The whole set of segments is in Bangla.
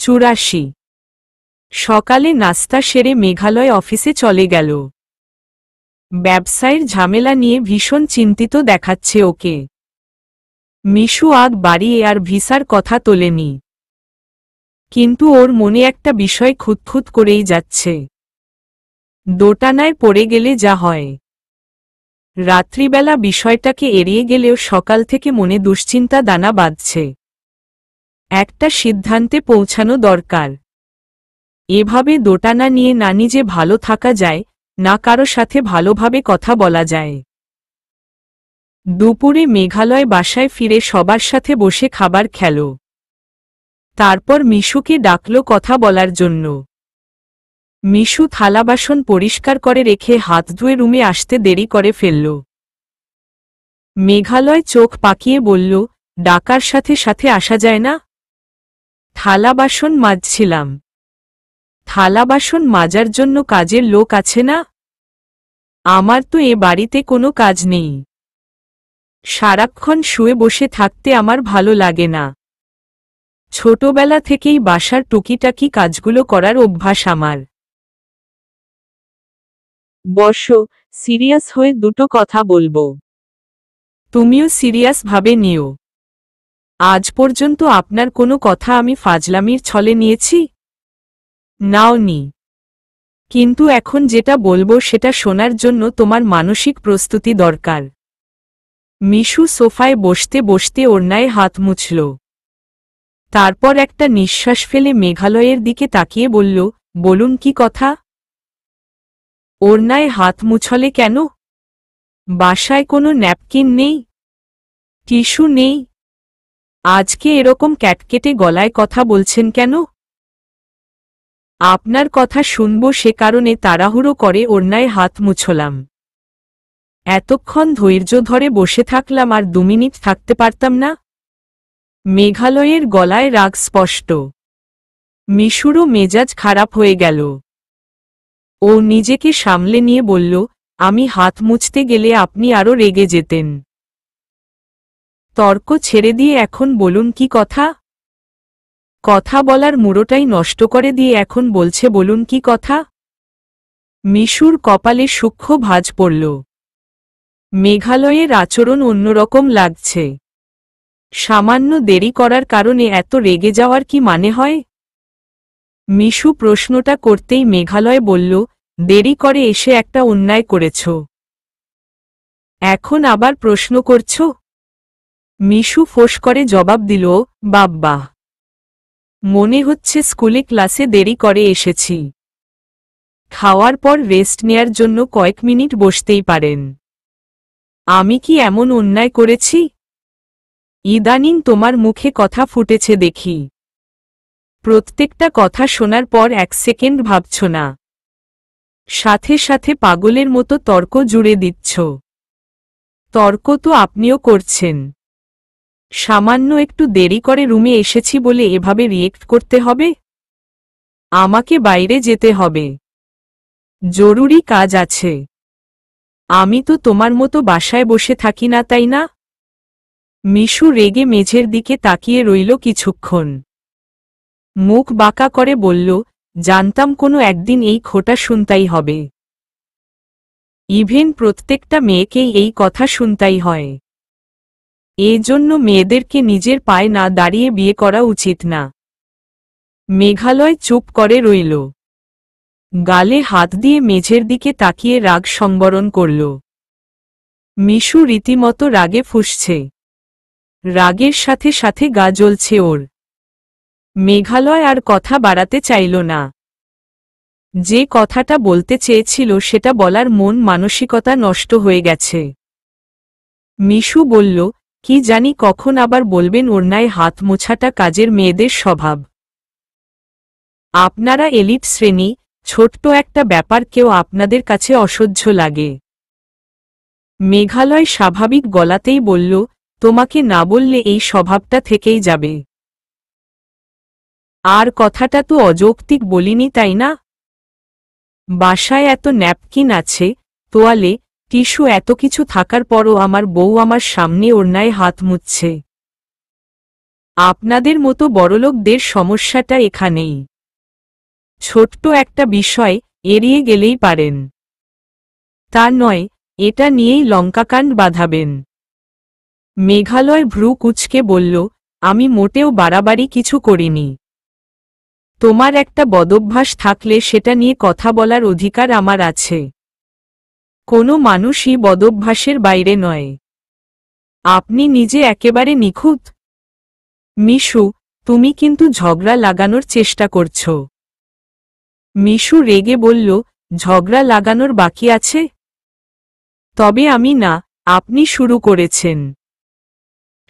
84 সকালে নাস্তা সেরে মেঘালয় অফিসে চলে গেল। ব্যবসায়ের ঝামেলা নিয়ে ভীষণ চিন্তিত দেখাচ্ছে ওকে। মিশু আগ বাড়িয়ে আর ভিসার কথা তোলেনি, কিন্তু ওর মনে একটা বিষয় খুঁতখুত করেই যাচ্ছে। দোটানায় পড়ে গেলে যা হয়। রাত্রিবেলা বিষয়টাকে এড়িয়ে গেলেও সকাল থেকে মনে দুশ্চিন্তা দানা বাঁধছে। একটা সিদ্ধান্তে পৌঁছানো দরকার। এভাবে দোটানা নিয়ে না নিজে ভালো থাকা যায়, না কারো সাথে ভালোভাবে কথা বলা যায়। দুপুরে মেঘালয় বাসায় ফিরে সবার সাথে বসে খাবার খেল। তারপর মিশুকে ডাকল কথা বলার জন্য। মিশু থালা বাসন পরিষ্কার করে রেখে হাত ধুয়ে রুমে আসতে দেরি করে ফেলল। মেঘালয় চোখ পাকিয়ে বলল, ডাকার সাথে সাথে আসা যায় না? থালা বাসন মাজছিলাম। থালা বাসন মাজার জন্য কাজের লোক আছে না? আমার তো এ বাড়িতে কোনো কাজ নেই। সারাক্ষণ শুয়ে বসে থাকতে আমার ভালো লাগে না। ছোটবেলা থেকেই বাসার টুকিটাকি কাজগুলো করার অভ্যাস আমার। বসো, সিরিয়াস হয়ে দুটো কথা বলবো। তুমিও সিরিয়াস ভাবে নিও। আজ পর্যন্ত আপনার কোনো কথা আমি ফাজলামির ছলে নিয়েছি? নাওনি। কিন্তু এখন যেটা বলবো সেটা শোনার জন্য তোমার মানসিক প্রস্তুতি দরকার। মিশু সোফায় বসতে বসতে ওড়নায় হাত মুছল। তারপর একটা নিঃশ্বাস ফেলে মেঘালয়ের দিকে তাকিয়ে বলল, বলুন কি কথা? ওড়নায় হাত মুছলে কেন? বাসায় কোনো ন্যাপকিন নেই? টিস্যু নেই? আজকে এরকম ক্যাটকেটে গলায় কথা বলছেন কেন? আপনার কথা শুনব সে কারণে তাড়াহুড়ো করে ওড়নায় হাত মুছলাম। এতক্ষণ ধৈর্য ধরে বসে থাকলাম, আর 2 মিনিট থাকতে পারতাম না? মেঘালয়ের গলায় রাগ স্পষ্ট। মিশুরও মেজাজ খারাপ হয়ে গেল। ও নিজেকে সামলে নিয়ে বলল, আমি হাত মুছতে গেলে আপনি আরও রেগে যেতেন। তর্ক ছেড়ে দিয়ে এখন বলুন কি কথা? কথা বলার মুড়োটাই নষ্ট করে দিয়ে এখন বলছে বলুন কি কথা? মিশুর কপালে সূক্ষ্ম ভাঁজ পড়ল। মেঘালয়ের আচরণ অন্যরকম লাগছে। সামান্য দেরি করার কারণে এত রেগে যাওয়ার কি মানে হয়? মিশু প্রশ্নটা করতেই মেঘালয় বলল, দেরি করে এসে একটা অন্যায় করেছ। এখন আবার প্রশ্ন করছ? মিশু ফোঁস করে জবাব দিল, বাব্বা, মনে হচ্ছে স্কুলে ক্লাসে দেরি করে এসেছি। খাওয়ার পর রেস্ট নেয়ার জন্য কয়েক মিনিট বসতেই পারেন। আমি কি এমন অন্যায় করেছি? ইদানিং তোমার মুখে কথা ফুটেছে দেখি। প্রত্যেকটা কথা শোনার পর 1 সেকেন্ড ভাবছ না। সাথে সাথে পাগলের মতো তর্ক জুড়ে দিচ্ছ। তর্ক তো আপনিও করছেন। সামান্য একটু দেরি করে রুমে এসেছি বলে এভাবে রিয়েক্ট করতে হবে? আমাকে বাইরে যেতে হবে। জরুরি কাজ আছে। আমি তো তোমার মতো বাসায় বসে থাকি না, তাই না? মিশু রেগে মেঝের দিকে তাকিয়ে রইল কিছুক্ষণ। মুখ বাঁকা করে বলল, জানতাম কোনো একদিন এই খোটা শুনতাই হবে। ইভেন প্রত্যেকটা মেয়েকেই এই কথা শুনতাই হয়। এজন্য মেয়েদেরকে নিজের পায়ে না দাঁড়িয়ে বিয়ে করা উচিত না। মেঘালয় চুপ করে রইল। গালে হাত দিয়ে মেঝের দিকে তাকিয়ে রাগ সংবরণ করল। মিশু রীতিমতো রাগে ফুঁসছে। রাগের সাথে সাথে গা জ্বলছে ওর। মেঘালয় আর কথা বাড়াতে চাইল না। যে কথাটা বলতে চেয়েছিল সেটা বলার মন মানসিকতা নষ্ট হয়ে গেছে। মিশু বলল, কি জানি কখন আবার বলবেন ওড়নায় হাত মোছাটা কাজের মেয়েদের স্বভাব। আপনারা এলিট শ্রেণী, ছোট্ট একটা ব্যাপার কেউ আপনাদের কাছে অসহ্য লাগে। মেঘালয় স্বাভাবিক গলাতেই বলল, তোমাকে না বললে এই স্বভাবটা থেকেই যাবে। আর কথাটা তো অযৌক্তিক বলিনি, তাই না? বাসায় এত ন্যাপকিন আছে, তোয়ালে, টিস্যু, এত কিছু থাকার পরও আমার বউ আমার সামনে ওড়নায় হাত মুছছে। আপনাদের মতো বড়লোকদের সমস্যাটা এখানেই। ছোট্ট একটা বিষয় এড়িয়ে গেলেই পারেন, তা নয় এটা নিয়েই লঙ্কাকাণ্ড বাঁধাবেন। মেঘালয় ভ্রু কুঁচকে বলল, আমি মোটেও বাড়াবাড়ি কিছু করিনি। তোমার একটা বদভ্যাস থাকলে সেটা নিয়ে কথা বলার অধিকার আমার আছে। কোনো মানুষই বদভ্যাসের বাইরে নয়। আপনি নিজে একেবারে নিখুঁত। মিশু, তুমি কিন্তু ঝগড়া লাগানোর চেষ্টা করছ। মিশু রেগে বলল, ঝগড়া লাগানোর বাকি আছে? তবে আমি না, আপনি শুরু করেছেন।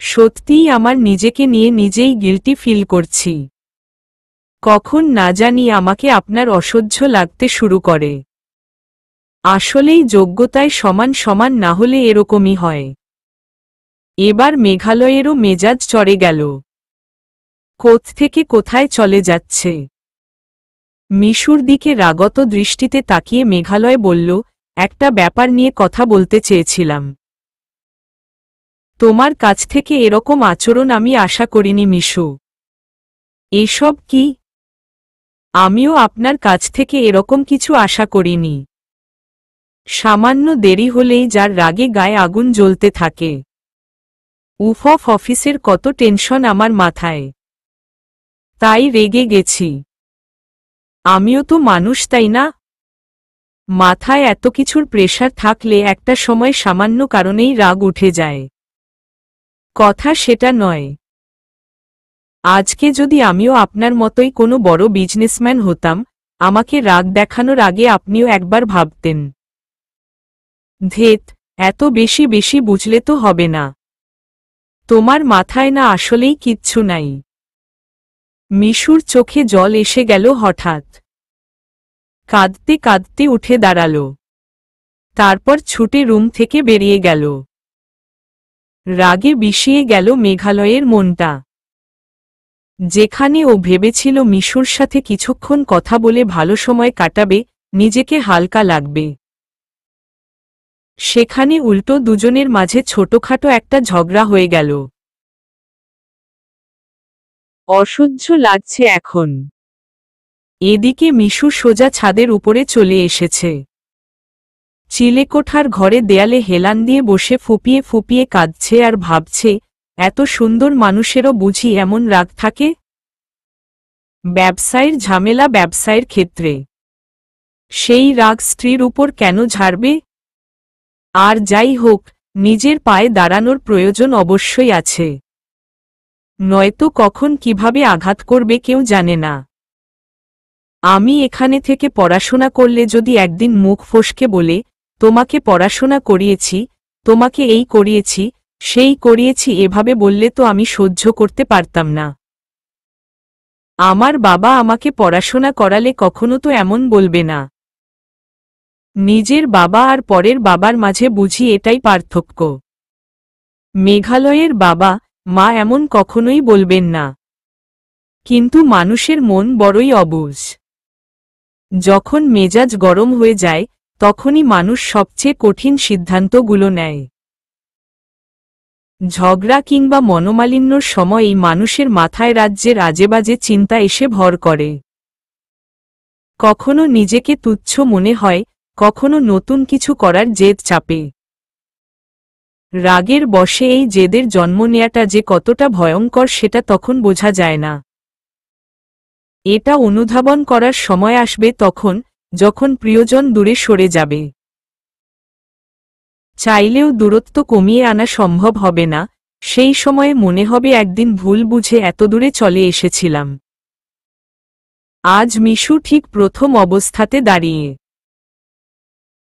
সত্যিই আমার নিজেকে নিয়ে নিজেই গিল্টি ফিল করছি। কখন না জানি আমাকে আপনার অসহ্য লাগতে শুরু করে। আসলেই যোগ্যতায় সমান সমান না হলে এরকমই হয়। এবার মেঘালয়েরও মেজাজ চড়ে গেল। কোত্থেকে কোথায় চলে যাচ্ছে। মিশুর দিকে রাগত দৃষ্টিতে তাকিয়ে মেঘালয় বলল, একটা ব্যাপার নিয়ে কথা বলতে চেয়েছিলাম। তোমার কাছ থেকে এরকম আচরণ আমি আশা করিনি মিশু। এসব কি? আমিও আপনার কাছ থেকে এরকম কিছু আশা করিনি। সামান্য দেরি হলেই যার রাগে গায়ে আগুন জ্বলতে থাকে। উফ, অফিসের কত টেনশন আমার মাথায়, তাই রেগে গেছি। আমিও তো মানুষ, তাই না? মাথায় এত কিছুর প্রেশার থাকলে একটা সময় সামান্য কারণেই রাগ উঠে যায়। কথা সেটা নয়। আজকে যদি আমিও আপনার মতোই কোনো বড় বিজনেসম্যান হতাম, আমাকে রাগ দেখানোর আগে আপনিও একবার ভাবতেন। ধেত, এত বেশি বেশি বুঝলে তো হবে না। তোমার মাথায় না আসলেই কিচ্ছু নাই। মিশুর চোখে জল এসে গেল হঠাৎ। কাঁদতে কাঁদতে উঠে দাঁড়াল। তারপর ছুটে রুম থেকে বেরিয়ে গেল। রাগে বিষিয়ে গেল মেঘালয়ের মনটা। যেখানে ও ভেবেছিল মিশুর সাথে কিছুক্ষণ কথা বলে ভালো সময় কাটাবে, নিজেকে হালকা লাগবে, সেখানে উল্টো দুজনের মাঝে ছোটখাটো একটা ঝগড়া হয়ে গেল। অসহ্য লাগছে এখন। এদিকে মিশু সোজা ছাদের উপরে চলে এসেছে। চিলেকোঠার ঘরে দেয়ালে হেলান দিয়ে বসে ফুপিয়ে ফুপিয়ে কাঁদছে আর ভাবছে, এত সুন্দর মানুষেরও বুঝি এমন রাগ থাকে। ব্যবসায়ের ঝামেলা ব্যবসায়ের ক্ষেত্রে, সেই রাগ স্ত্রীর উপর কেন ঝাড়বে? আর যাই হোক, নিজের পায়ে দাঁড়ানোর প্রয়োজন অবশ্যই আছে, নয়তো কখন কিভাবে আঘাত করবে কেউ জানে না। আমি এখানে থেকে পড়াশোনা করলে যদি একদিন মুখ ফসকে বলে, তোমাকে পড়াশোনা করিয়েছি, তোমাকে এই করিয়েছি, সেই করিয়েছি এভাবে বললে তো আমি সহ্য করতে পারতাম না। আমার বাবা আমাকে পড়াশোনা করালে কখনো তো এমন বলবে না। নিজের বাবা আর পরের বাবার মাঝে বুঝি এটাই পার্থক্য। মেঘালয়ের বাবা মা এমন কখনোই বলবেন না। কিন্তু মানুষের মন বড়ই অবুঝ। যখন মেজাজ গরম হয়ে যায়, তখনই মানুষ সবচেয়ে কঠিন সিদ্ধান্তগুলো নেয়। ঝগড়া কিংবা মনোমালিন্যর সময়েই মানুষের মাথায় রাজ্যের আজেবাজে চিন্তা এসে ভর করে। কখনো নিজেকে তুচ্ছ মনে হয়, কখনো নতুন কিছু করার জেদ চাপে। রাগের বশে এই জেদের জন্ম নেয়াটা যে কতটা ভয়ঙ্কর সেটা তখন বোঝা যায় না। এটা অনুধাবন করার সময় আসবে তখন, যখন প্রিয়জন দূরে সরে যাবে। চাইলেও দূরত্ব কমিয়ে আনা সম্ভব হবে না, সেই সময়ে মনে হবে একদিন ভুল বুঝে এত দূরে চলে এসেছিলাম। আজ মিশু ঠিক প্রথম অবস্থাতে দাঁড়িয়ে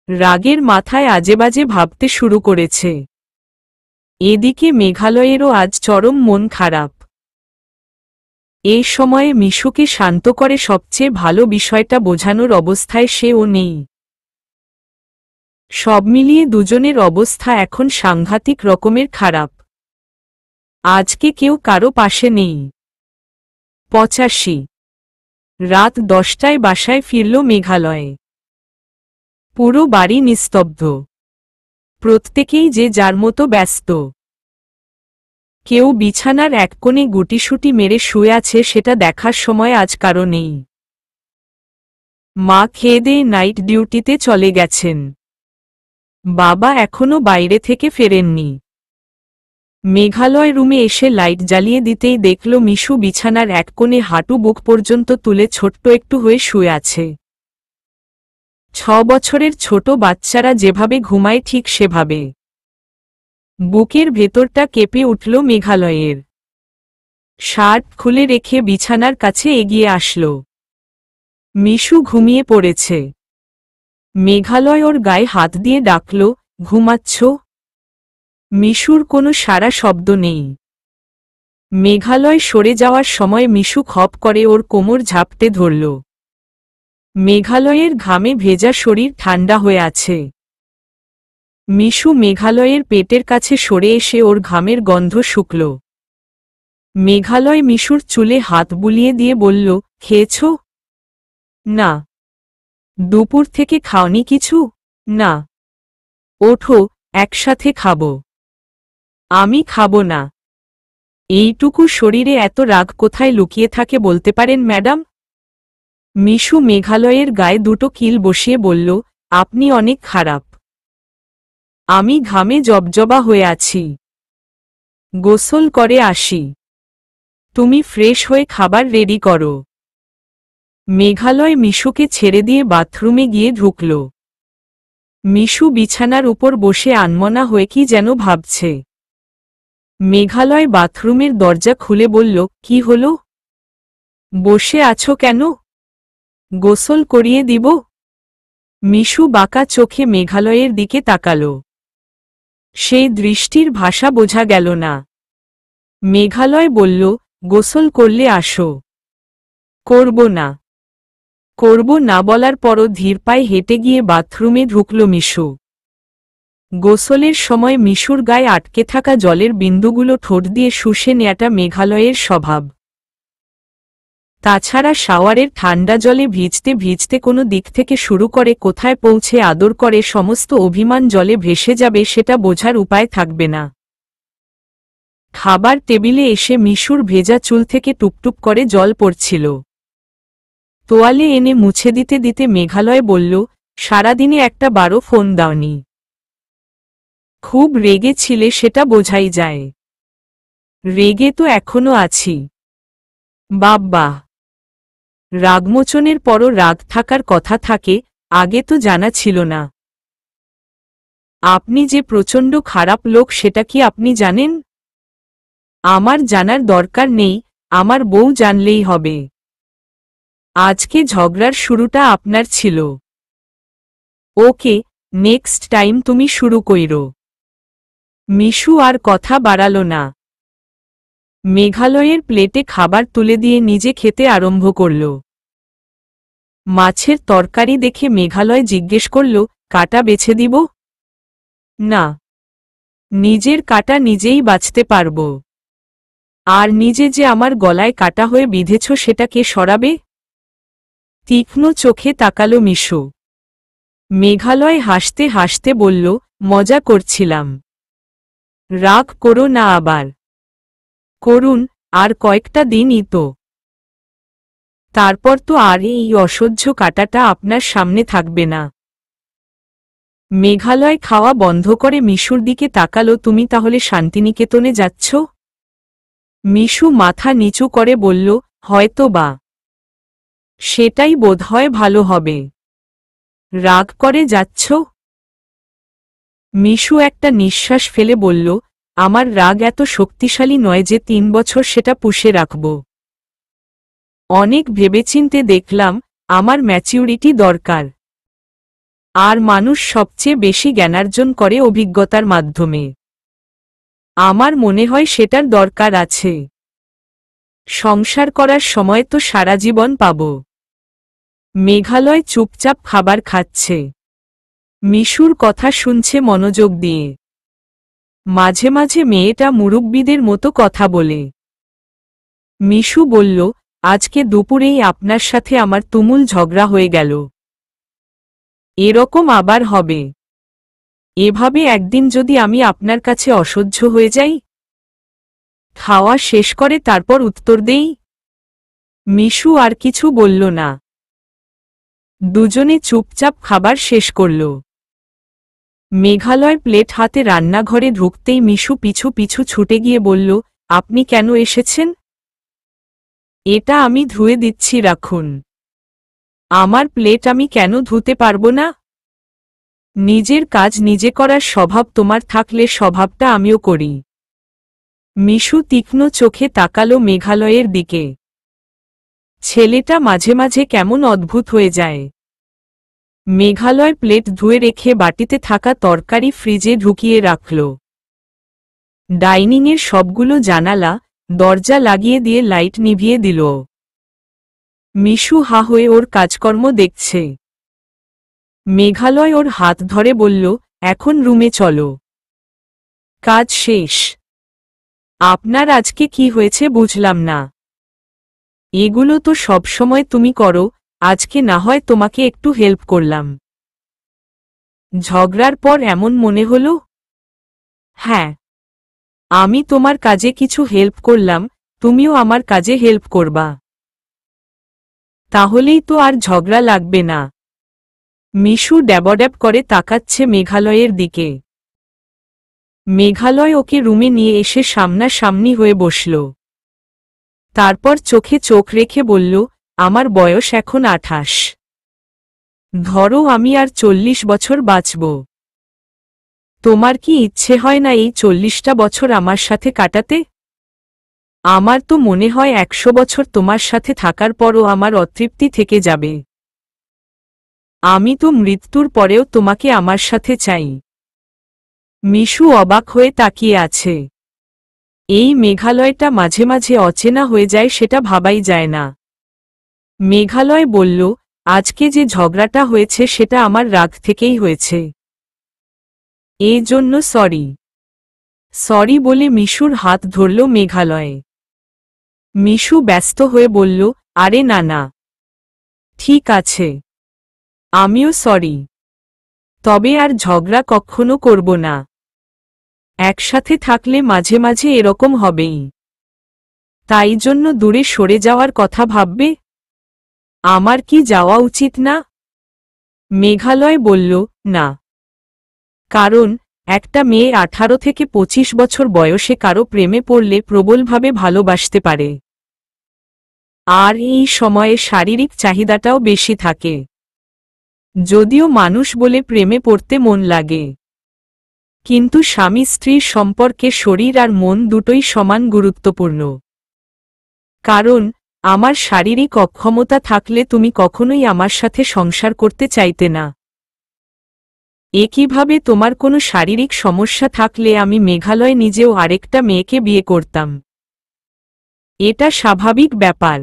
রাগের মাথায় আজেবাজে ভাবতে শুরু করেছে। এদিকে মেঘালয়েরও আজ চরম মন খারাপ। এই সময়ে মিশুকে শান্ত করে সবচেয়ে ভালো বিষয়টা বোঝানোর অবস্থায় সেও নেই। সব মিলিয়ে দুজনের অবস্থা এখন সাংঘাতিক রকমের খারাপ। আজকে কেউ কারো পাশে নেই। 85 রাত 10টায় বাসায় ফিরল মেঘালয়ে। পুরো বাড়ি নিস্তব্ধ। প্রত্যেকেই যে যার মতো ব্যস্ত। কেউ বিছানার এক কোণে গুটিসুটি মেরে শুয়ে আছে সেটা দেখার সময় আজ কারো নেই। মা খেয়ে নাইট ডিউটিতে চলে গেছেন। বাবা এখনো বাইরে থেকে ফেরেননি। মেঘালয় রুমে এসে লাইট জ্বালিয়ে দিতেই দেখল মিশু বিছানার এক কোণে হাঁটু বুক পর্যন্ত তুলে ছোট্ট একটু হয়ে শুয়ে আছে। 6 বছরের ছোট বাচ্চারা যেভাবে ঘুমায় ঠিক সেভাবে। বুকের ভেতরটা কেঁপে উঠল মেঘালয়ের। শার্ট খুলে রেখে বিছানার কাছে এগিয়ে আসল। মিশু ঘুমিয়ে পড়েছে। মেঘালয় ওর গায়ে হাত দিয়ে ডাকল, ঘুমাচ্ছ? মিশুর কোনো সাড়া শব্দ নেই। মেঘালয় সরে যাওয়ার সময় মিশু খপ করে ওর কোমর ঝাপটে ধরল। মেঘালয়ের ঘামে ভেজা শরীর ঠান্ডা হয়ে আছে। মিশু মেঘালয়ের পেটের কাছে সরে এসে ওর ঘামের গন্ধ শুকল। মেঘালয় মিশুর চুলে হাত বুলিয়ে দিয়ে বলল, খেয়েছ? না। দুপুর থেকে খাওনি কিছু? না। ওঠো, একসাথে খাবো। আমি খাবো না। এইটুকু শরীরে এত রাগ কোথায় লুকিয়ে থাকে বলতে পারেন ম্যাডাম? মিশু মেঘালয়ের গায়ে দুটো কিল বসিয়ে বলল, আপনি অনেক খারাপ। আমি ঘামে জবজবা হয়ে আছি। গোসল করে আসি। তুমি ফ্রেশ হয়ে খাবার রেডি করো। মেঘালয় মিশুকে ছেড়ে দিয়ে বাথরুমে গিয়ে ঢুকল। মিশু বিছানার উপর বসে আনমনা হয়ে কি যেন ভাবছে। মেঘালয় বাথরুমের দরজা খুলে বলল, কি হলো? বসে আছো কেন? গোসল করিয়ে দিব? মিশু বাঁকা চোখে মেঘালয়ের দিকে তাকাল। সেই দৃষ্টির ভাষা বোঝা গেল না। মেঘালয় বলল, গোসল করলে আসো। করব না। করব না বলার পরও ধীর পায়ে হেঁটে গিয়ে বাথরুমে ঢুকল মিশু। গোসলের সময় মিশুর গায়ে আটকে থাকা জলের বিন্দুগুলো ঠোঁট দিয়ে শুষে নেয়াটা মেঘালয়ের স্বভাব। তাছাড়া শাওয়ারের ঠান্ডা জলে ভিজতে ভিজতে কোনো দিক থেকে শুরু করে কোথায় পৌঁছে আদর করে সমস্ত অভিমান জলে ভেসে যাবে সেটা বোঝার উপায় থাকবে না। খাবার টেবিলে এসে মিশুর ভেজা চুল থেকে টুপটুপ করে জল পড়ছিল। তোয়ালে এনে মুছে দিতে দিতে মেঘালয় বলল, সারাদিনে একটা বারও ফোন দাওনি। খুব রেগে ছিলে সেটা বোঝাই যায়। রেগে তো এখনো আছি। বাব্বা। রাগমোচনের পরও রাগ থাকার কথা থাকে, আগে তো জানা ছিল না। আপনি যে প্রচণ্ড খারাপ লোক সেটা কি আপনি জানেন? আমার জানার দরকার নেই, আমার বউ জানলেই হবে। আজকে ঝগড়ার শুরুটা আপনার ছিল। ওকে, নেক্সট টাইম তুমি শুরু কইরো। মিশু আর কথা বাড়াল না। মেঘালয়ের প্লেটে খাবার তুলে দিয়ে নিজে খেতে আরম্ভ করল। মাছের তরকারি দেখে মেঘালয় জিজ্ঞেস করল, কাটা বেছে দিব? না। নিজের কাটা নিজেই বাছতে পারব। আর নিজে যে আমার গলায় কাটা হয়ে বিঁধেছ সেটা কে সরাবে? তীক্ষ্ণ চোখে তাকালো মিশু। মেঘালয় হাসতে হাসতে বলল, মজা করছিলাম। রাগ করো না আবার। করুন, আর কয়েকটা দিনই তো। তারপর তো আর এই অসহ্য কাটাটা আপনার সামনে থাকবে না। মেঘালয় খাওয়া বন্ধ করে মিশুর দিকে তাকালো, তুমি তাহলে শান্তিনিকেতনে যাচ্ছ? মিশু মাথা নিচু করে বলল, হয়তো বা। সেটাই বোধহয় ভালো হবে। রাগ করে যাচ্ছ? মিশু একটা নিঃশ্বাস ফেলে বলল, আমার রাগ এত শক্তিশালী নয় যে 3 বছর সেটা পুষে রাখব। অনেক ভেবেচিন্তে দেখলাম, আমার ম্যাচিউরিটি দরকার। আর মানুষ সবচেয়ে বেশি জ্ঞানার্জন করে অভিজ্ঞতার মাধ্যমে। আমার মনে হয় সেটার দরকার আছে। সংসার করার সময় তো সারা জীবন পাব। মেঘালয় চুপচাপ খাবার খাচ্ছে। মিশুর কথা শুনছে মনোযোগ দিয়ে। মাঝে মাঝে মেয়েটা মুরব্বিদের মতো কথা বলে। মিশু বলল, আজকে দুপুরেই আপনার সাথে আমার তুমুল ঝগড়া হয়ে গেল। এরকম আবার হবে? এভাবে একদিন যদি আমি আপনার কাছে অসহ্য হয়ে যাই? খাওয়া শেষ করে তারপর উত্তর দেই। মিশু আর কিছু বলল না। দুজনে চুপচাপ খাবার শেষ করল। মেঘালয় প্লেট হাতে রান্নাঘরে ঢুকতেই মিশু পিছু পিছু ছুটে গিয়ে বলল, আপনি কেন এসেছেন? এটা আমি ধুয়ে দিচ্ছি, রাখুন। আমার প্লেট আমি কেন ধুতে পারবো না? নিজের কাজ নিজে করার স্বভাব তোমার থাকলে স্বভাবটা আমিও করি। মিশু তীক্ষ্ণ চোখে তাকালো মেঘালয়ের দিকে। ছেলেটা মাঝে মাঝে কেমন অদ্ভুত হয়ে যায়। মেঘালয় প্লেট ধুয়ে রেখে বাটিতে থাকা তরকারি ফ্রিজে ঢুকিয়ে রাখল। ডাইনিংয়ের সবগুলো জানালা দরজা লাগিয়ে দিয়ে লাইট নিভিয়ে দিল। মিশু হা হয়ে ওর কাজকর্ম দেখছে। মেঘালয় ওর হাত ধরে বলল, এখন রুমে চলো। কাজ শেষ। আপনার আজকে কি হয়েছে বুঝলাম না। এগুলো তো সবসময় তুমি করো, আজকে না হয় তোমাকে একটু হেল্প করলাম। ঝগড়ার পর এমন মনে হলো? হ্যাঁ, আমি তোমার কাজে কিছু হেল্প করলাম, তুমিও আমার কাজে হেল্প করবা। তাহলেই তো আর ঝগড়া লাগবে না। মিশু ড্যাবড্যাব করে তাকাচ্ছে মেঘালয়ের দিকে। মেঘালয় ওকে রুমে নিয়ে এসে সামনাসামনি হয়ে বসল। তারপর চোখে চোখ রেখে বলল, আমার বয়স এখন 28। ধরো আমি আর 40 বছর বাঁচব। তোমার কি ইচ্ছে হয় না এই 40টা বছর আমার সাথে কাটাতে? আমার তো মনে হয় 100 বছর তোমার সাথে থাকার পরও আমার অতৃপ্তি থেকে যাবে। আমি তো মৃত্যুর পরেও তোমাকে আমার সাথে চাই। মিশু অবাক হয়ে তাকিয়ে আছে। এই মেঘালয়টা মাঝে মাঝে অচেনা হয়ে যায়, সেটা ভাবাই যায় না। মেঘালয় বলল, আজকে যে ঝগড়াটা হয়েছে সেটা আমার রাগ থেকেই হয়েছে। এই জন্য সরি। সরি বলে মিশুর হাত ধরল মেঘালয়। মিশু ব্যস্ত হয়ে বলল, আরে না না, ঠিক আছে, আমিও সরি। তবে আর ঝগড়া কখনো করব না। একসাথে থাকলে মাঝে মাঝে এরকম হবেই। তাই জন্য দূরে সরে যাওয়ার কথা ভাববে? আমার কি যাওয়া উচিত না? মেঘালয় বলল, না। কারণ একটা মেয়ে 18 থেকে 25 বছর বয়সে কারো প্রেমে পড়লে প্রবলভাবে ভালোবাসতে পারে। আর এই সময়ে শারীরিক চাহিদাটাও বেশি থাকে। যদিও মানুষ বলে প্রেমে পড়তে মন লাগে, কিন্তু স্বামী স্ত্রীর সম্পর্কে শরীর আর মন দুটোই সমান গুরুত্বপূর্ণ। কারণ আমার শারীরিক অক্ষমতা থাকলে তুমি কখনোই আমার সাথে সংসার করতে চাইতে না। একইভাবে তোমার কোনো শারীরিক সমস্যা থাকলে আমি মেঘালয় নিজেও আরেকটা মেয়েকে বিয়ে করতাম। এটা স্বাভাবিক ব্যাপার।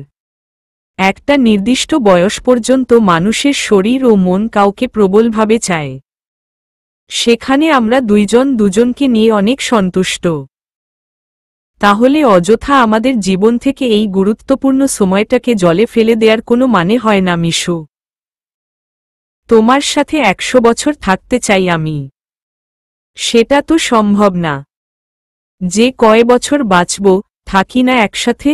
একটা নির্দিষ্ট বয়স পর্যন্ত মানুষের শরীর ও মন কাউকে প্রবলভাবে চায়। সেখানে আমরা দুইজন দুজনকে নিয়ে অনেক সন্তুষ্ট। তাহলে অযথা আমাদের জীবন থেকে এই গুরুত্বপূর্ণ সময়টাকে জলে ফেলে দেওয়ার কোনো মানে হয় না মিশু। তোমার সাথে 100 বছর থাকতে চাই আমি। সেটা তো সম্ভব না। যে কয় বছর বাঁচব, থাকি না একসাথে।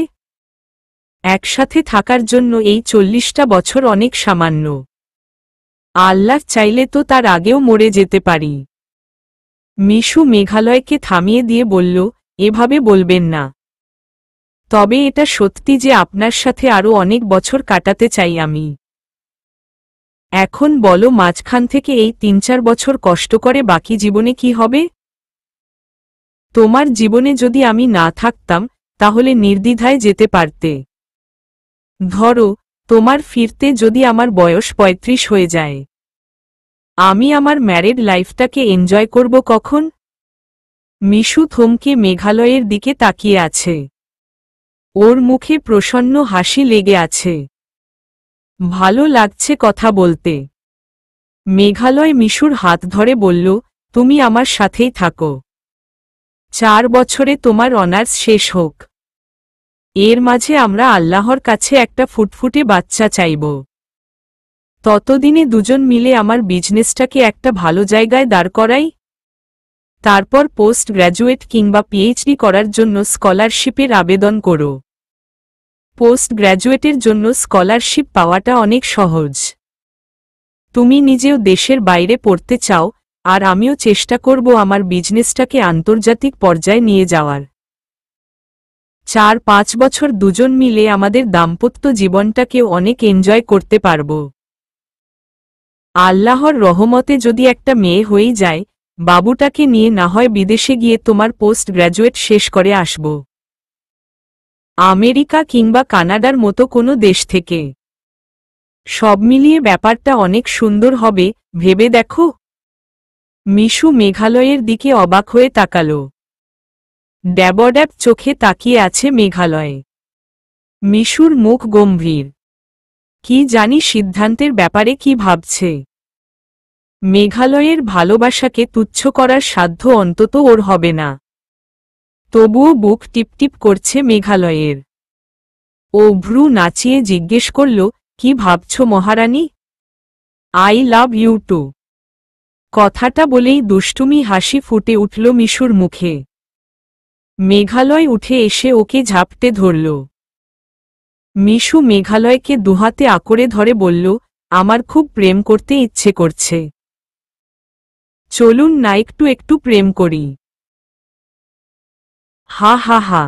একসাথে থাকার জন্য এই 40টা বছর অনেক সামান্য। আল্লাহ চাইলে তো তার আগেও মরে যেতে পারি। মিশু মেঘালয়কে থামিয়ে দিয়ে বলল, এভাবে বলবেন না। তবে এটা সত্যি যে আপনার সাথে আরও অনেক বছর কাটাতে চাই আমি। এখন বলো, মাঝখান থেকে এই 3-4 বছর কষ্ট করে বাকি জীবনে কি হবে? তোমার জীবনে যদি আমি না থাকতাম, তাহলে নির্দ্বিধায় যেতে পারতে। ধরো, তোমার ফিরতে যদি আমার বয়স 35 হয়ে যায়, আমি আমার ম্যারেড লাইফটাকে এনজয় করব কখন? মিশু থমকে মেঘালয়ের দিকে তাকিয়ে আছে। ওর মুখে প্রসন্ন হাসি লেগে আছে। ভালো লাগছে কথা বলতে। মেঘালয় মিশুর হাত ধরে বলল, তুমি আমার সাথেই থাকো। 4 বছরে তোমার অনার্স শেষ হোক। এর মাঝে আমরা আল্লাহর কাছে একটা ফুটফুটে বাচ্চা চাইব। ততদিনে দুজন মিলে আমার বিজনেসটাকে একটা ভালো জায়গায় দাঁড় করাই। তারপর পোস্ট গ্র্যাজুয়েট কিংবা পিএইচডি করার জন্য স্কলারশিপের আবেদন করো। পোস্ট গ্র্যাজুয়েটের জন্য স্কলারশিপ পাওয়াটা অনেক সহজ। তুমি নিজেও দেশের বাইরে পড়তে চাও, আর আমিও চেষ্টা করব আমার বিজনেসটাকে আন্তর্জাতিক পর্যায়ে নিয়ে যাওয়ার। 4-5 বছর দুজন মিলে আমাদের দাম্পত্য জীবনটাকে অনেক এনজয় করতে পারব। আল্লাহর রহমতে যদি একটা মেয়ে হয়েই যায়, বাবুটাকে নিয়ে না হয় বিদেশে গিয়ে তোমার পোস্ট গ্র্যাজুয়েট শেষ করে আসব। আমেরিকা কিংবা কানাডার মতো কোনো দেশ থেকে। সব মিলিয়ে ব্যাপারটা অনেক সুন্দর হবে, ভেবে দেখো। মিশু মেঘালয়ের দিকে অবাক হয়ে তাকাল। ড্যাবড্যাব চোখে তাকিয়ে আছে মেঘালয়ে। মিশুর মুখ গম্ভীর। কি জানি সিদ্ধান্তের ব্যাপারে কি ভাবছে। মেঘালয়ের ভালোবাসাকে তুচ্ছ করার সাধ্য অন্তত ওর হবে না। তবুও বুক টিপটিপ করছে মেঘালয়ের। ও ভ্রু নাচিয়ে জিজ্ঞেস করল, কি ভাবছ মহারানী? I love you too. কথাটা বলেই দুষ্টুমি হাসি ফুটে উঠল মিশুর মুখে। মেঘালয় উঠে এসে ওকে ঝাপটে ধরল। মিশু মেঘালয়কে দুহাতে আঁকড়ে ধরে বলল, আমার খুব প্রেম করতে ইচ্ছে করছে। চলুন না একটু একটু প্রেম করি। হা হা হা।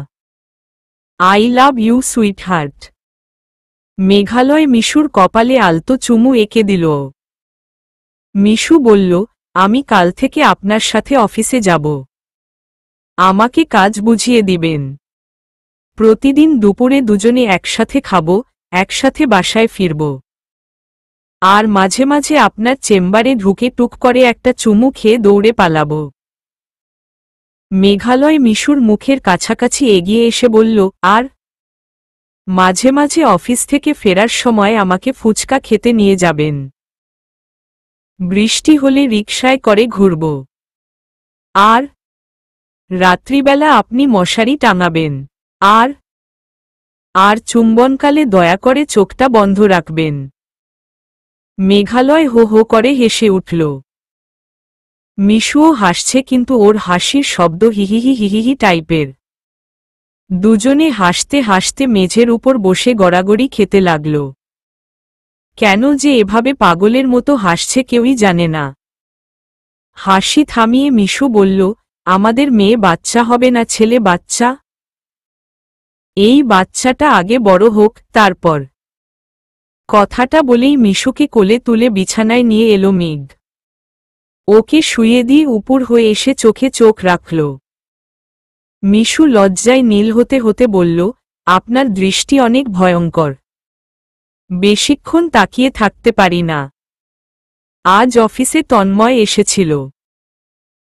I love you sweetheart. Meghalay মিশুর কপালে আলতো চুমু এঁকে দিল। মিশু বলল, আমি কাল থেকে আপনার সাথে অফিসে যাব। আমাকে কাজ বুঝিয়ে দিবেন। প্রতিদিন দুপুরে দুজনে একসাথে খাব, একসাথে বাসায় ফিরব। আর মাঝে মাঝে আপনার চেম্বারে ঢুকে টুক করে একটা চুমু খেয়ে দৌড়ে পালাব। মেঘালয় মিশুর মুখের কাছাকাছি এগিয়ে এসে বলল, আর মাঝে মাঝে অফিস থেকে ফেরার সময় আমাকে ফুচকা খেতে নিয়ে যাবেন। বৃষ্টি হলে রিকশায় করে ঘুরব। আর রাত্রিবেলা আপনি মশারি টাঙাবেন। আর আর চুম্বনকালে দয়া করে চোখটা বন্ধ রাখবেন। মেঘালয় হো হো করে হেসে উঠল। মিশুও হাসছে, কিন্তু ওর হাসির শব্দ হিহিহি হিহিহি টাইপের। দুজনে হাসতে হাসতে মেঝের উপর বসে গড়াগড়ি খেতে লাগল। কেন যে এভাবে পাগলের মতো হাসছে কেউই জানে না। হাসি থামিয়ে মিশু বলল, আমাদের মেয়ে বাচ্চা হবে না ছেলে বাচ্চা? এই বাচ্চাটা আগে বড় হোক, তারপর। কথাটা বলেই মিশুকে কোলে তুলে বিছানায় নিয়ে এলো মেঘ। ওকে শুয়ে দিয়ে উপর হয়ে এসে চোখে চোখ রাখল। মিশু লজ্জায় নীল হতে হতে বলল, আপনার দৃষ্টি অনেক ভয়ঙ্কর। বেশিক্ষণ তাকিয়ে থাকতে পারি না। আজ অফিসে তন্ময় এসেছিল।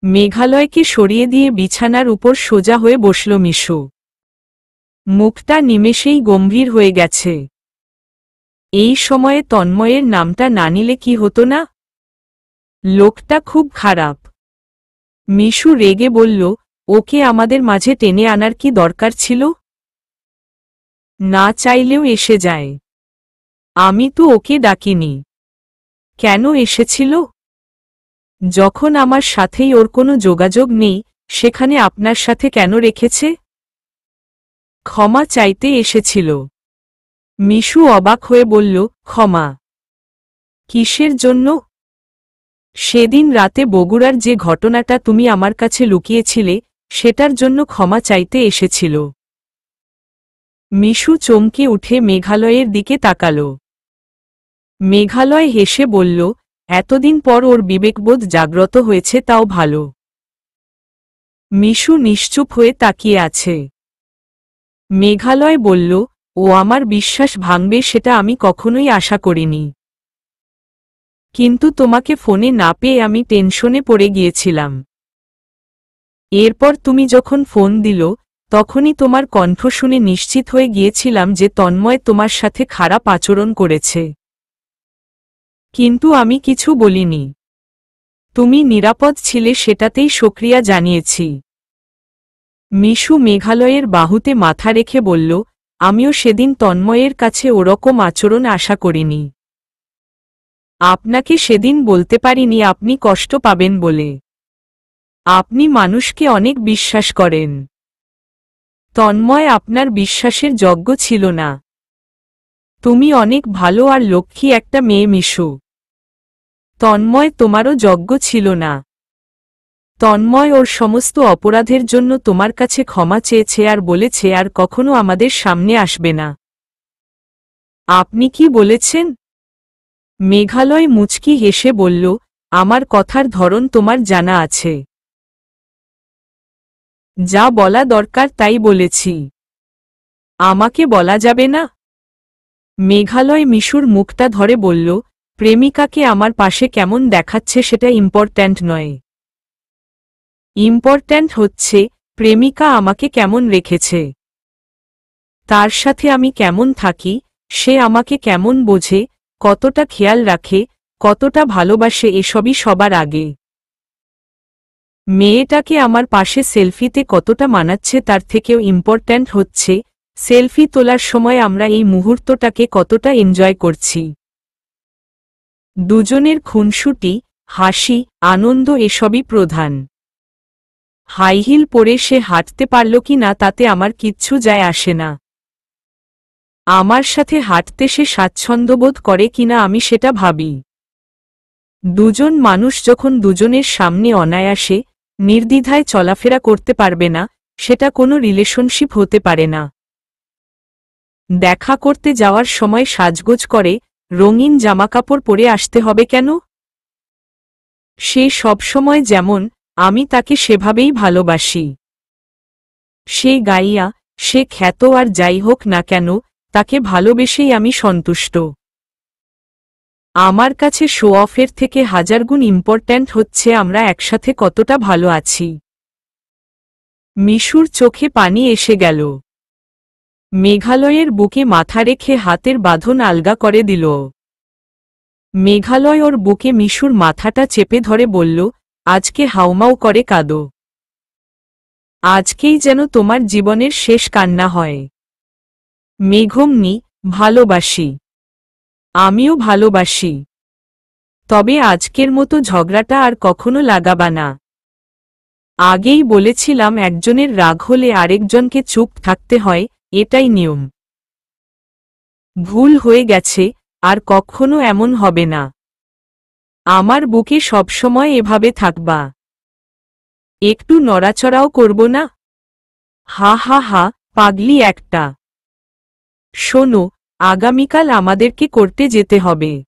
মেঘালয়কে সরিয়ে দিয়ে বিছানার উপর সোজা হয়ে বসল মিশু। মুখটা নিমেষেই গম্ভীর হয়ে গেছে। এই সময়ে তন্ময়ের নামটা না নিলে কি হতো না? লোকটা খুব খারাপ। মিশু রেগে বলল, ওকে আমাদের মাঝে টেনে আনার কি দরকার ছিল? না চাইলেও এসে যায়। আমি তো ওকে ডাকিনি। কেন এসেছিল? যখন আমার সাথেই ওর কোনো যোগাযোগ নেই, সেখানে আপনার সাথে কেন রেখেছে? ক্ষমা চাইতে এসেছিল। মিশু অবাক হয়ে বলল, ক্ষমা? কিসের জন্য? সেদিন রাতে বগুড়ার যে ঘটনাটা তুমি আমার কাছে লুকিয়েছিলে, সেটার জন্য ক্ষমা চাইতে এসেছিল। মিশু চমকে উঠে মেঘালয়ের দিকে তাকাল। মেঘালয় হেসে বলল, এতদিন পর ওর বিবেকবোধ জাগ্রত হয়েছে, তাও ভালো। মিশু নিশ্চুপ হয়ে তাকিয়ে আছে। মেঘালয় বলল, ও আমার বিশ্বাস ভাঙবে সেটা আমি কখনোই আশা করিনি। কিন্তু তোমাকে ফোনে না পেয়ে আমি টেনশনে পড়ে গিয়েছিলাম। এরপর তুমি যখন ফোন দিল, তখনই তোমার কণ্ঠ শুনে নিশ্চিত হয়ে গিয়েছিলাম যে তন্ময় তোমার সাথে খারাপ আচরণ করেছে। কিন্তু আমি কিছু বলিনি। তুমি নিরাপদ ছিলে সেটাতেই শুকরিয়া জানিয়েছি। মিশু মেঘালয়ের বাহুতে মাথা রেখে বলল, আমিও সেদিন তন্ময়ের কাছে ওরকম আচরণ আশা করিনি। আপনাকে সেদিন বলতে পারিনি আপনি কষ্ট পাবেন বলে। আপনি মানুষকে অনেক বিশ্বাস করেন। তন্ময় আপনার বিশ্বাসের যোগ্য ছিল না। তুমি অনেক ভালো আর লক্ষ্মী একটা মেয়ে মিশু। তন্ময় তোমারও যোগ্য ছিল না। তন্ময় ওর সমস্ত অপরাধের জন্য তোমার কাছে ক্ষমা চেয়েছে আর বলেছে আর কখনো আমাদের সামনে আসবে না। আপনি কি বলেছেন? মেঘালয় মুচকি হেসে বলল, আমার কথার ধরন তোমার জানা আছে। যা বলা দরকার তাই বলেছি। আমাকে বলা যাবে না? মেঘালয় মিশুর মুখটা ধরে বলল, প্রেমিকাকে আমার পাশে কেমন দেখাচ্ছে সেটা ইম্পর্ট্যান্ট নয়। ইম্পর্ট্যান্ট হচ্ছে প্রেমিকা আমাকে কেমন রেখেছে। তার সাথে আমি কেমন থাকি, সে আমাকে কেমন বোঝে, কতটা খেয়াল রাখে, কতটা ভালোবাসে, এসবই সবার আগে। মেয়েটাকে আমার পাশে সেলফিতে কতটা মানাচ্ছে তার থেকেও ইম্পর্ট্যান্ট হচ্ছে সেলফি তোলার সময় আমরা এই মুহূর্তটাকে কতটা এনজয় করছি। দুজনের খুনসুটি, হাসি, আনন্দ এসবই প্রধান। হাইহিল পরে সে হাঁটতে পারল কি না তাতে আমার কিচ্ছু যায় আসে না। আমার সাথে হাঁটতে সে স্বাচ্ছন্দ্যবোধ করে কিনা আমি সেটা ভাবি। দুজন মানুষ যখন দুজনের সামনে অনায়াসে নির্দ্বিধায় চলাফেরা করতে পারবে না, সেটা কোনো রিলেশনশিপ হতে পারে না। দেখা করতে যাওয়ার সময় সাজগোজ করে রঙিন জামাকাপড় পরে আসতে হবে কেন? সে সবসময় যেমন, আমি তাকে সেভাবেই ভালোবাসি। সে গাইয়া, সে খ্যাত আর যাই হোক না কেন, তাকে ভালোবেসেই আমি সন্তুষ্ট। আমার কাছে শো অফের থেকে হাজারগুণ ইম্পর্ট্যান্ট হচ্ছে আমরা একসাথে কতটা ভালো আছি। মিশুর চোখে পানি এসে গেল। মেঘালয়ের বুকে মাথা রেখে হাতের বাঁধন আলগা করে দিল। মেঘালয় ওর বুকে মিশুর মাথাটা চেপে ধরে বলল, আজকে হাউমাউ করে কাঁদো। আজকেই যেন তোমার জীবনের শেষ কান্না হয়। মেঘমনি, ভালোবাসি। আমিও ভালোবাসি। তবে আজকের মতো ঝগড়াটা আর কখনো লাগাবা না। আগেই বলেছিলাম একজনের রাগ হলে আরেকজনকে চুপ থাকতে হয়, এটাই নিয়ম। ভুল হয়ে গেছে, আর কখনো এমন হবে না। আমার বুকে সবসময় এভাবে থাকবা। একটু নড়াচড়াও করব না? হা হা হা, পাগলি একটা। শোনো, আগামীকাল আমাদেরকে করতে যেতে হবে।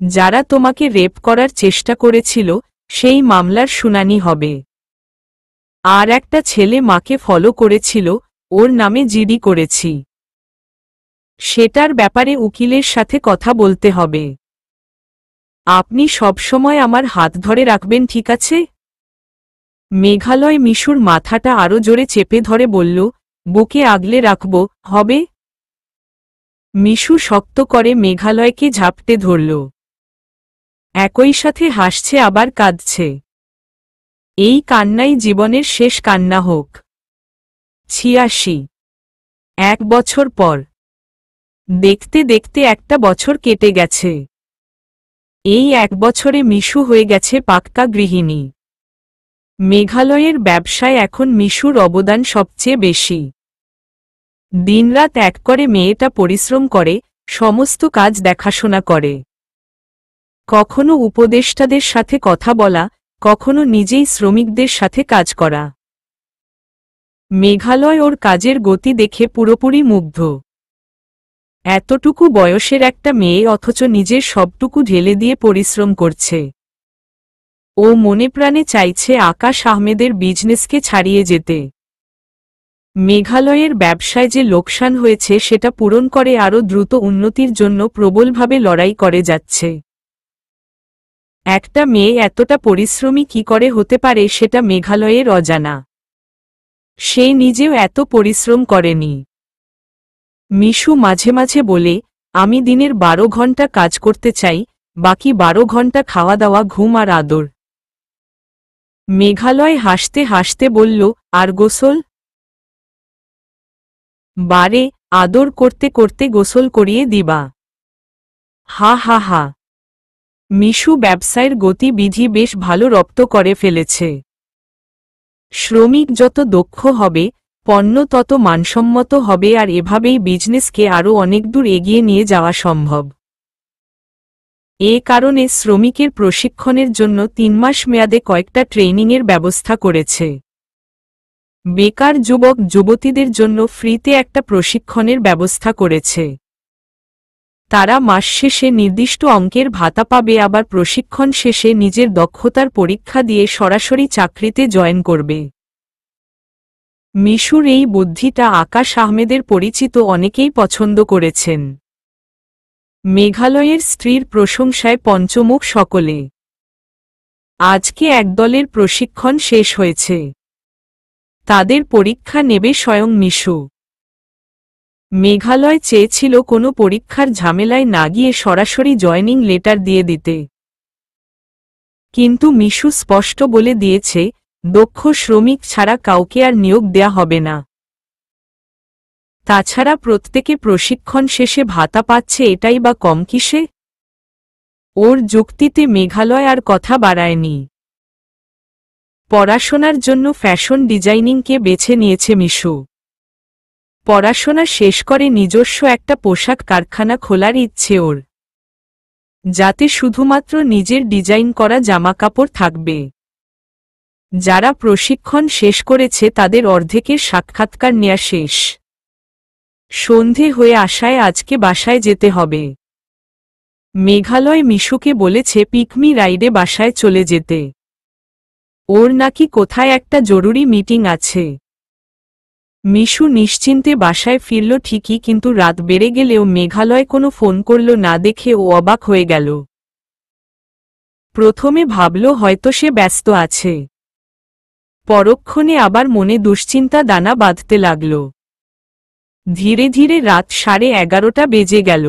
যারা তোমাকে রেপ করার চেষ্টা করেছিল সেই মামলার শুনানি হবে। আর একটা ছেলে মাকে ফলো করেছিল, ওর নামে জিডি করেছি। সেটার ব্যাপারে উকিলের সাথে কথা বলতে হবে। আপনি সবসময় আমার হাত ধরে রাখবেন, ঠিক আছে? মেঘালয় মিশুর মাথাটা আরো জোরে চেপে ধরে বলল, বুকে আগলে রাখব, হবে? মিশু শক্ত করে মেঘালয়কে ঝাপটে ধরল। একই সাথে হাসছে আবার কাঁদছে। এই কান্নাই জীবনের শেষ কান্না হোক। ৮৬। ১ বছর পর। দেখতে দেখতে একটা বছর কেটে গেছে। এই ১ বছরে মিশু হয়ে গেছে পাক্কা গৃহিণী। মেঘালয়ের ব্যবসায় এখন মিশুর অবদান সবচেয়ে বেশি। দিনরাত এক করে মেয়েটা পরিশ্রম করে, সমস্ত কাজ দেখাশোনা করে। কখনো উপদেষ্টাদের সাথে কথা বলা, কখনো নিজেই শ্রমিকদের সাথে কাজ করা। মেঘালয় ওর কাজের গতি দেখে পুরোপুরি মুগ্ধ। এতটুকু বয়সের একটা মেয়ে অথচ নিজের সবটুকু ঢেলে দিয়ে পরিশ্রম করছে। ও মনে প্রাণে চাইছে আকাশ আহমেদের বিজনেসকে ছাড়িয়ে যেতে। মেঘালয়ের ব্যবসায় যে লোকসান হয়েছে সেটা পূরণ করে আরও দ্রুত উন্নতির জন্য প্রবলভাবে লড়াই করে যাচ্ছে। একটা মেয়ে এতটা পরিশ্রমী কি করে হতে পারে সেটা মেঘালয়ের অজানা। সে নিজেও এত পরিশ্রম করেনি। মিশু মাঝে মাঝে বলে, আমি দিনের ১২ ঘন্টা কাজ করতে চাই, বাকি ১২ ঘন্টা খাওয়া দাওয়া, ঘুম আর আদর। মেঘালয় হাসতে হাসতে বলল, আর গোসল? বারে, আদর করতে করতে গোসল করিয়ে দিবা। হা হা হা। মিশু ব্যবসায়ের গতিবিধি বেশ ভালো রপ্ত করে ফেলেছে। শ্রমিক যত দক্ষ হবে, পণ্য তত মানসম্মত হবে, আর এভাবেই বিজনেসকে আরও অনেক দূর এগিয়ে নিয়ে যাওয়া সম্ভব। এ কারণে শ্রমিকের প্রশিক্ষণের জন্য 3 মাস মেয়াদে কয়েকটা ট্রেনিংয়ের ব্যবস্থা করেছে। বেকার যুবক যুবতীদের জন্য ফ্রিতে একটা প্রশিক্ষণের ব্যবস্থা করেছে। তারা মাস শেষে নির্দিষ্ট অঙ্কের ভাতা পাবে, আবার প্রশিক্ষণ শেষে নিজের দক্ষতার পরীক্ষা দিয়ে সরাসরি চাকরিতে জয়েন করবে। মিশুর এই বুদ্ধিটা আকাশ আহমেদের পরিচিত অনেকেই পছন্দ করেছেন। মেঘালয়ের স্ত্রীর প্রশংসায় পঞ্চমুখ সকলে। আজকে একদলের প্রশিক্ষণ শেষ হয়েছে। তাদের পরীক্ষা নেবে স্বয়ং মিশু। মেঘালয় চেয়েছিল কোনো পরীক্ষার ঝামেলায় না গিয়ে সরাসরি জয়েনিং লেটার দিয়ে দিতে, কিন্তু মিশু স্পষ্ট বলে দিয়েছে, দক্ষ শ্রমিক ছাড়া কাউকে আর নিয়োগ দেয়া হবে না। তাছাড়া প্রত্যেকে প্রশিক্ষণ শেষে ভাতা পাচ্ছে, এটাই বা কম কিসে? ওর যুক্তিতে মেঘালয় আর কথা বাড়ায়নি। পড়াশোনার জন্য ফ্যাশন ডিজাইনিংকে বেছে নিয়েছে মিশু। পড়াশোনা শেষ করে নিজস্ব একটা পোশাক কারখানা খোলার ইচ্ছে ওর, যাতে শুধুমাত্র নিজের ডিজাইন করা জামাকাপড় থাকবে। যারা প্রশিক্ষণ শেষ করেছে তাদের অর্ধেকের সাক্ষাৎকার নেয়া শেষ। সন্ধে হয়ে আসায় আজকে বাসায় যেতে হবে। মেঘালয় মিশুকে বলেছে পিকমি রাইডে বাসায় চলে যেতে। ওর নাকি কোথায় একটা জরুরি মিটিং আছে। মিশু নিশ্চিন্তে বাসায় ফিরল ঠিকই, কিন্তু রাত বেড়ে গেলেও মেঘালয় কোনো ফোন করল না দেখে ও অবাক হয়ে গেল। প্রথমে ভাবল হয়তো সে ব্যস্ত আছে, পরক্ষণে আবার মনে দুশ্চিন্তা দানা বাঁধতে লাগল। ধীরে ধীরে রাত 11:30 বেজে গেল।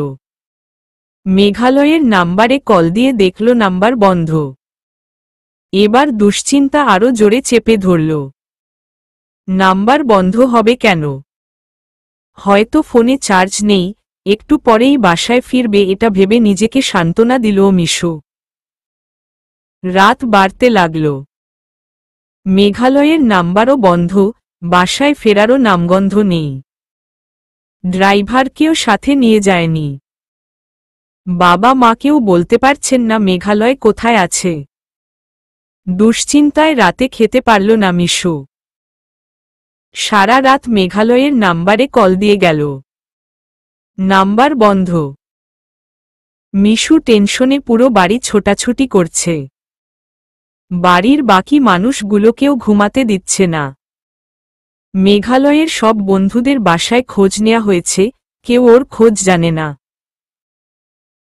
মেঘালয়ের নাম্বারে কল দিয়ে দেখল নাম্বার বন্ধ। এবার দুশ্চিন্তা আরও জোরে চেপে ধরল। নাম্বার বন্ধ হবে কেন? হয়তো ফোনে চার্জ নেই, একটু পরেই বাসায় ফিরবে, এটা ভেবে নিজেকে সান্ত্বনা দিল মিশু। রাত বাড়তে লাগল। মেঘালয়ের নাম্বারও বন্ধ, বাসায় ফেরারও নামগন্ধ নেই। ড্রাইভারকেও সাথে নিয়ে যায়নি। বাবা মাকেও বলতে পারছেন না মেঘালয় কোথায় আছে। দুশ্চিন্তায় রাতে খেতে পারল না মিশু। সারা রাত মেঘালয়ের নাম্বারে কল দিয়ে গেল, নাম্বার বন্ধ। মিশু টেনশনে পুরো বাড়ি ছোটাছুটি করছে। বাড়ির বাকি মানুষগুলোকেও ঘুমাতে দিচ্ছে না। মেঘালয়ের সব বন্ধুদের বাসায় খোঁজ নেওয়া হয়েছে, কেউ ওর খোঁজ জানে না।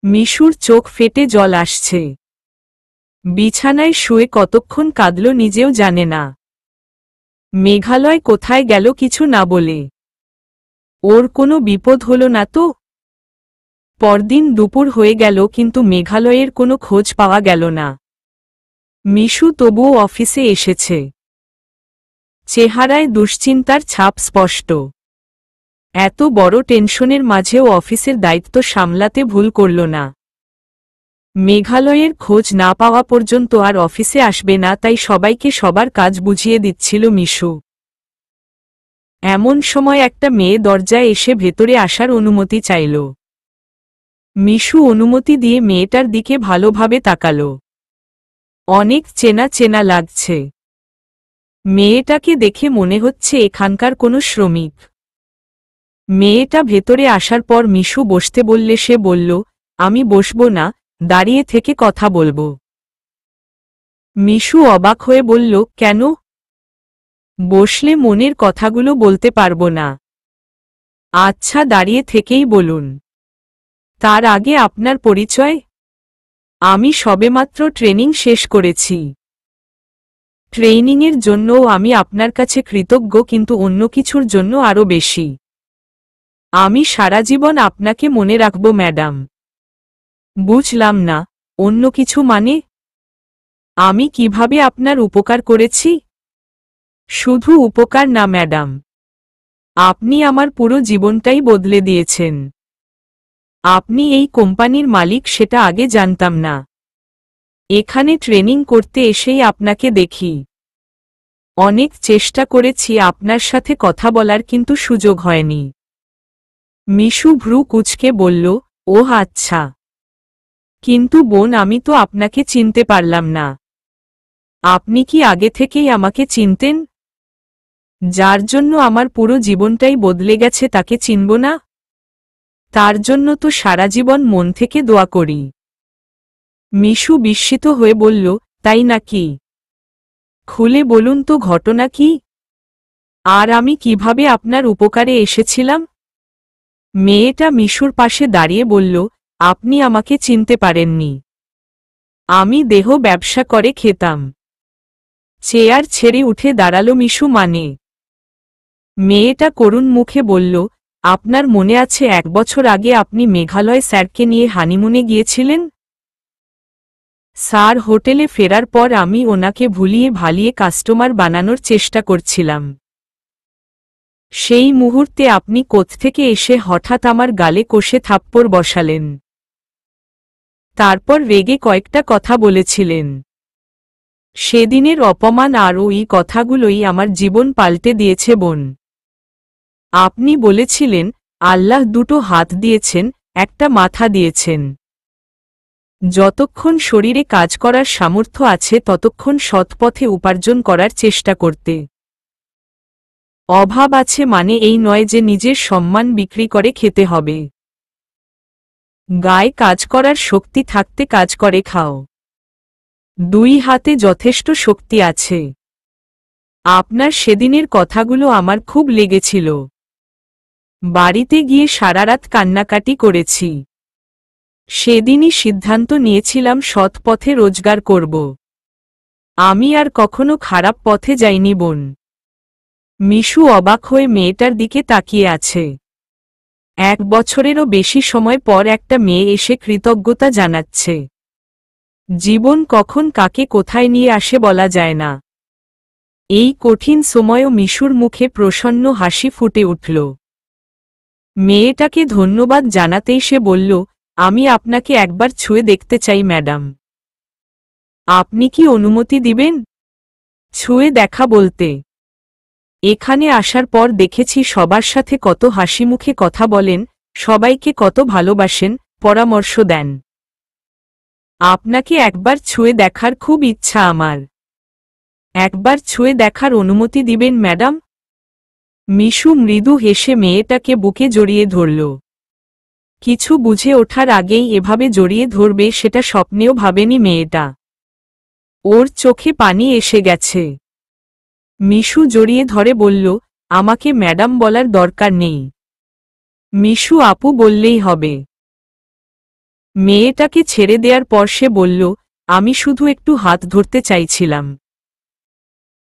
মিশুর চোখ ফেটে জল আসছে। বিছানায় শুয়ে কতক্ষণ কাঁদল নিজেও জানে না। মেঘালয় কোথায় গেল কিছু না বলে? ওর কোনো বিপদ হলো না তো? পরদিন দুপুর হয়ে গেল, কিন্তু মেঘালয়ের কোনো খোঁজ পাওয়া গেল না। মিশু তবুও অফিসে এসেছে। চেহারায় দুশ্চিন্তার ছাপ স্পষ্ট। এত বড় টেনশনের মাঝেও অফিসের দায়িত্ব সামলাতে ভুল করল না। মেঘালয়ের খোঁজ না পাওয়া পর্যন্ত আর অফিসে আসবে না, তাই সবাইকে সবার কাজ বুঝিয়ে দিচ্ছিল মিশু। এমন সময় একটা মেয়ে দরজায় এসে ভেতরে আসার অনুমতি চাইল। মিশু অনুমতি দিয়ে মেয়েটার দিকে ভালোভাবে তাকাল। অনেক চেনা চেনা লাগছে। মেয়েটাকে দেখে মনে হচ্ছে এখানকার কোনো শ্রমিক। মেয়েটা ভেতরে আসার পর মিশু বসতে বললে সে বলল, আমি বসবো না, দাঁড়িয়ে থেকে কথা বলবো। মিশু অবাক হয়ে বলল, কেন? বসলে মনের কথাগুলো বলতে পারবো না। আচ্ছা, দাঁড়িয়ে থেকেই বলুন। তার আগে আপনার পরিচয়? আমি সবেমাত্র ট্রেনিং শেষ করেছি। ট্রেনিংয়ের জন্যও আমি আপনার কাছে কৃতজ্ঞ, কিন্তু অন্য কিছুর জন্য আরও বেশি। আমি সারা জীবন আপনাকে মনে রাখব ম্যাডাম। বুঝলাম না, অন্য কিছু মানে? আমি কিভাবে আপনার উপকার করেছি? শুধু উপকার না ম্যাডাম, আপনি আমার পুরো জীবনটাই বদলে দিয়েছেন। আপনি এই কোম্পানির মালিক সেটা আগে জানতাম না। এখানে ট্রেনিং করতে এসেই আপনাকে দেখি। অনেক চেষ্টা করেছি আপনার সাথে কথা বলার, কিন্তু সুযোগ হয়নি। মিশু ভ্রু কুঁচকে বলল, ওহ আচ্ছা। কিন্তু বোন, আমি তো আপনাকে চিনতে পারলাম না। আপনি কি আগে থেকেই আমাকে চিনতেন? যার জন্য আমার পুরো জীবনটাই বদলে গেছে, তাকে চিনব না? তার জন্য তো সারা জীবন মন থেকে দোয়া করি। মিশু বিস্মিত হয়ে বলল, তাই নাকি? খুলে বলুন তো ঘটনা কি? আর আমি কিভাবে আপনার উপকারে এসেছিলাম? মেয়েটা মিশুর পাশে দাঁড়িয়ে বলল, আপনি আমাকে চিনতে পারেননি। আমি দেহ ব্যবসা করে খেতাম। চেয়ার ছেড়ে উঠে দাঁড়ালো মিশু। মেয়েটা করুণ মুখে বলল, আপনার মনে আছে 1 বছর আগে আপনি মেঘালয় স্যারকে নিয়ে হানিমুনে গিয়েছিলেন? স্যার হোটেলে ফেরার পর আমি ওনাকে ভুলিয়ে ভালিয়ে কাস্টমার বানানোর চেষ্টা করছিলাম। সেই মুহূর্তে আপনি কোত্থেকে এসে হঠাৎ আমার গালে কষে থাপ্পড় বসালেন। তারপর রেগে কয়েকটা কথা বলেছিলেন। সেদিনের অপমান আর ওই কথাগুলোই আমার জীবন পাল্টে দিয়েছে বোন। আপনি বলেছিলেন, আল্লাহ 2টো হাত দিয়েছেন, একটা মাথা দিয়েছেন। যতক্ষণ শরীরে কাজ করার সামর্থ্য আছে ততক্ষণ সৎপথে উপার্জন করার চেষ্টা করতে। অভাব আছে মানে এই নয় যে নিজের সম্মান বিক্রি করে খেতে হবে। গায়ে কাজ করার শক্তি থাকতে কাজ করে খাও। 2 হাতে যথেষ্ট শক্তি আছে। আপনার সেদিনের কথাগুলো আমার খুব লেগেছিল। বাড়িতে গিয়ে সারারাত কান্নাকাটি করেছি। সেদিনই সিদ্ধান্ত নিয়েছিলাম সৎ পথে রোজগার করব। আমি আর কখনো খারাপ পথে যাইনি বোন। মিশু অবাক হয়ে মেয়েটার দিকে তাকিয়ে আছে। 1 বছরেরও বেশি সময় পর একটা মেয়ে এসে কৃতজ্ঞতা জানাচ্ছে। জীবন কখন কাকে কোথায় নিয়ে আসে বলা যায় না। এই কঠিন সময়ও মিশুর মুখে প্রসন্ন হাসি ফুটে উঠল। মেয়েটাকে ধন্যবাদ জানাতেই সে বলল, আমি আপনাকে একবার ছুঁয়ে দেখতে চাই ম্যাডাম। আপনি কি অনুমতি দিবেন? ছুঁয়ে দেখা বলতে? এখানে আসার পর দেখেছি সবার সাথে কত হাসিমুখে কথা বলেন, সবাইকে কত ভালোবাসেন, পরামর্শ দেন। আপনাকে একবার ছুঁয়ে দেখার খুব ইচ্ছা আমার। একবার ছুঁয়ে দেখার অনুমতি দিবেন ম্যাডাম? মিশু মৃদু হেসে মেয়েটাকে বুকে জড়িয়ে ধরল। কিছু বুঝে ওঠার আগেই এভাবে জড়িয়ে ধরবে সেটা স্বপ্নেও ভাবেনি মেয়েটা। ওর চোখে পানি এসে গেছে। মিশু জড়িয়ে ধরে বলল, আমাকে ম্যাডাম বলার দরকার নেই। মিশু আপু বললেই হবে। মেয়েটাকে ছেড়ে দেওয়ার পর সে বলল, আমি শুধু একটু হাত ধরতে চাইছিলাম।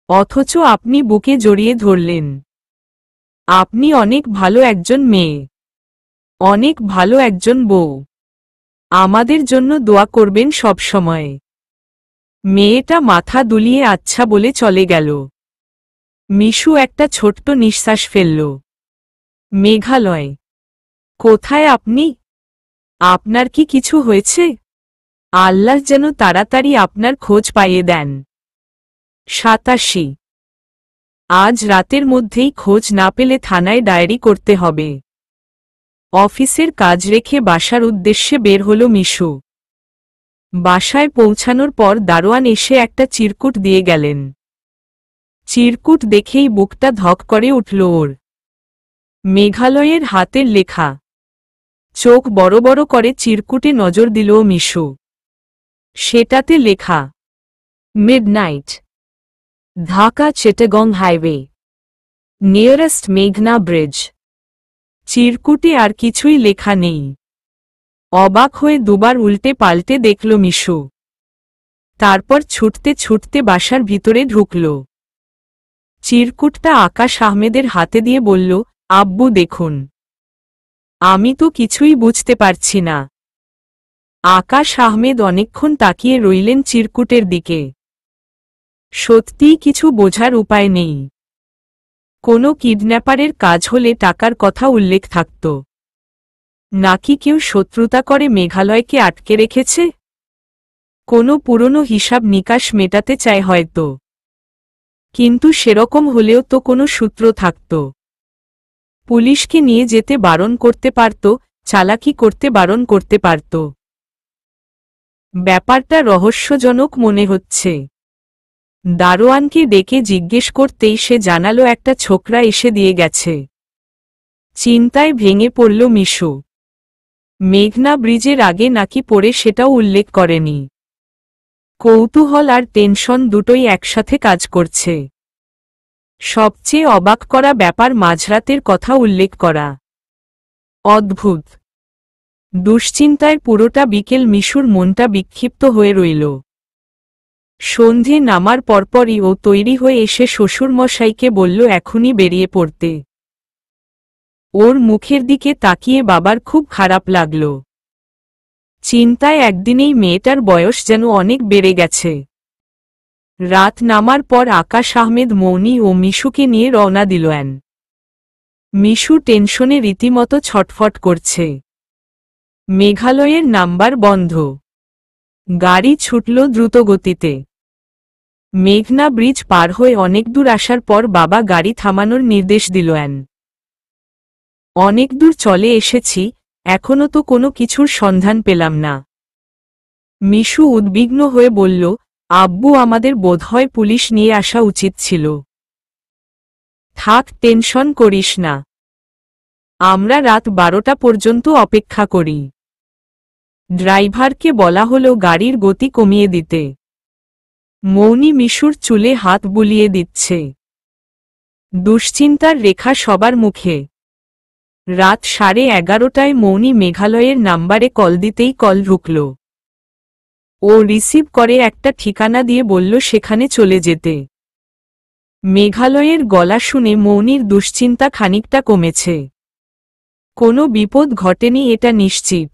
অথচ আপনি বুকে জড়িয়ে ধরলেন। আপনি অনেক ভালো একজন মেয়ে। অনেক ভালো একজন বউ। আমাদের জন্য দোয়া করবেন সব সময়। মেয়েটা মাথা দুলিয়ে আচ্ছা বলে চলে গেল। মিশু একটা ছোট্ট নিঃশ্বাস ফেলল। মেঘালয়? কোথায় আপনি? আপনার কি কিছু হয়েছে? আল্লাহ যেন তাড়াতাড়ি আপনার খোঁজ পাইয়ে দেন। 87। আজ রাতের মধ্যেই খোঁজ না পেলে থানায় ডায়েরি করতে হবে। অফিসের কাজ রেখে বাসার উদ্দেশ্যে বের হল মিশু। বাসায় পৌঁছানোর পর দারোয়ান এসে একটা চিরকুট দিয়ে গেলেন। চিরকুট দেখেই বুকটা ধক করে উঠল ওর। মেঘালয়ের হাতের লেখা। চোখ বড় বড় করে চিরকুটে নজর দিল মিশু। সেটাতে লেখা, midnight, Dhaka Chittagong highway, nearest মেঘনা ব্রিজ। চিরকুটে আর কিছুই লেখা নেই। অবাক হয়ে দুবার উল্টে পাল্টে দেখল মিশু। তারপর ছুটতে ছুটতে বাসার ভিতরে ঢুকল। চিরকুটটা আকাশ আহমেদের হাতে দিয়ে বলল, আব্বু দেখুন। আমি তো কিছুই বুঝতে পারছি না। আকাশ আহমেদ অনেকক্ষণ তাকিয়ে রইলেন চিরকুটের দিকে। সত্যিই কিছু বোঝার উপায় নেই। কোনো কিডন্যাপারের কাজ হলে টাকার কথা উল্লেখ থাকত। নাকি কেউ শত্রুতা করে মেঘালয়কে আটকে রেখেছে? কোনো পুরনো হিসাব নিকাশ মেটাতে চায় হয়তো। কিন্তু সেরকম হলেও তো কোনো সূত্র থাকত। পুলিশকে নিয়ে যেতে বারণ করতে পারত, চালাকি করতে বারণ করতে পারত। ব্যাপারটা রহস্যজনক মনে হচ্ছে। দারোয়ানকে ডেকে জিজ্ঞেস করতেই সে জানালো একটা ছোকরা এসে দিয়ে গেছে। চিন্তায় ভেঙে পড়ল মিশু। মেঘনা ব্রিজের আগে নাকি পড়ে সেটাও উল্লেখ করেনি। কৌতূহল আর টেনশন দুটোই একসাথে কাজ করছে। সবচেয়ে অবাক করা ব্যাপার মাঝরাতের কথা উল্লেখ করা। অদ্ভুত। দুশ্চিন্তায় পুরোটা বিকেল মিশুর মনটা বিক্ষিপ্ত হয়ে রইল। সন্ধে নামার পরপরই ও তৈরি হয়ে এসে শ্বশুরমশাইকে বলল এখনই বেরিয়ে পড়তে। ওর মুখের দিকে তাকিয়ে বাবার খুব খারাপ লাগল। চিন্তায় একদিনেই মেয়েটার বয়স যেন অনেক বেড়ে গেছে। রাত নামার পর আকাশ আহমেদ মৌনি ও মিশুকে নিয়ে রওনা দিলেন। মিশু টেনশনে রীতিমতো ছটফট করছে। মেঘালয়ের নাম্বার বন্ধ। গাড়ি ছুটল দ্রুতগতিতে। মেঘনা ব্রিজ পার হয়ে অনেক দূর আসার পর বাবা গাড়ি থামানোর নির্দেশ দিলেন। অনেক দূর চলে এসেছি, এখনো তো কোনো কিছুর সন্ধান পেলাম না। মিশু উদ্বিগ্ন হয়ে বলল, আব্বু আমাদের বোধহয় পুলিশ নিয়ে আসা উচিত ছিল। থাক, টেনশন করিস না। আমরা রাত 12টা পর্যন্ত অপেক্ষা করি। ড্রাইভারকে বলা হলো গাড়ির গতি কমিয়ে দিতে। মৌনি মিশুর চুলে হাত বুলিয়ে দিচ্ছে। দুশ্চিন্তার রেখা সবার মুখে। রাত 11:30টায় মৌনি মেঘালয়ের নাম্বারে কল দিতেই কল ঢুকল। ও রিসিভ করে একটা ঠিকানা দিয়ে বলল সেখানে চলে যেতে। মেঘালয়ের গলা শুনে মৌনির দুশ্চিন্তা খানিকটা কমেছে। কোনো বিপদ ঘটেনি এটা নিশ্চিত।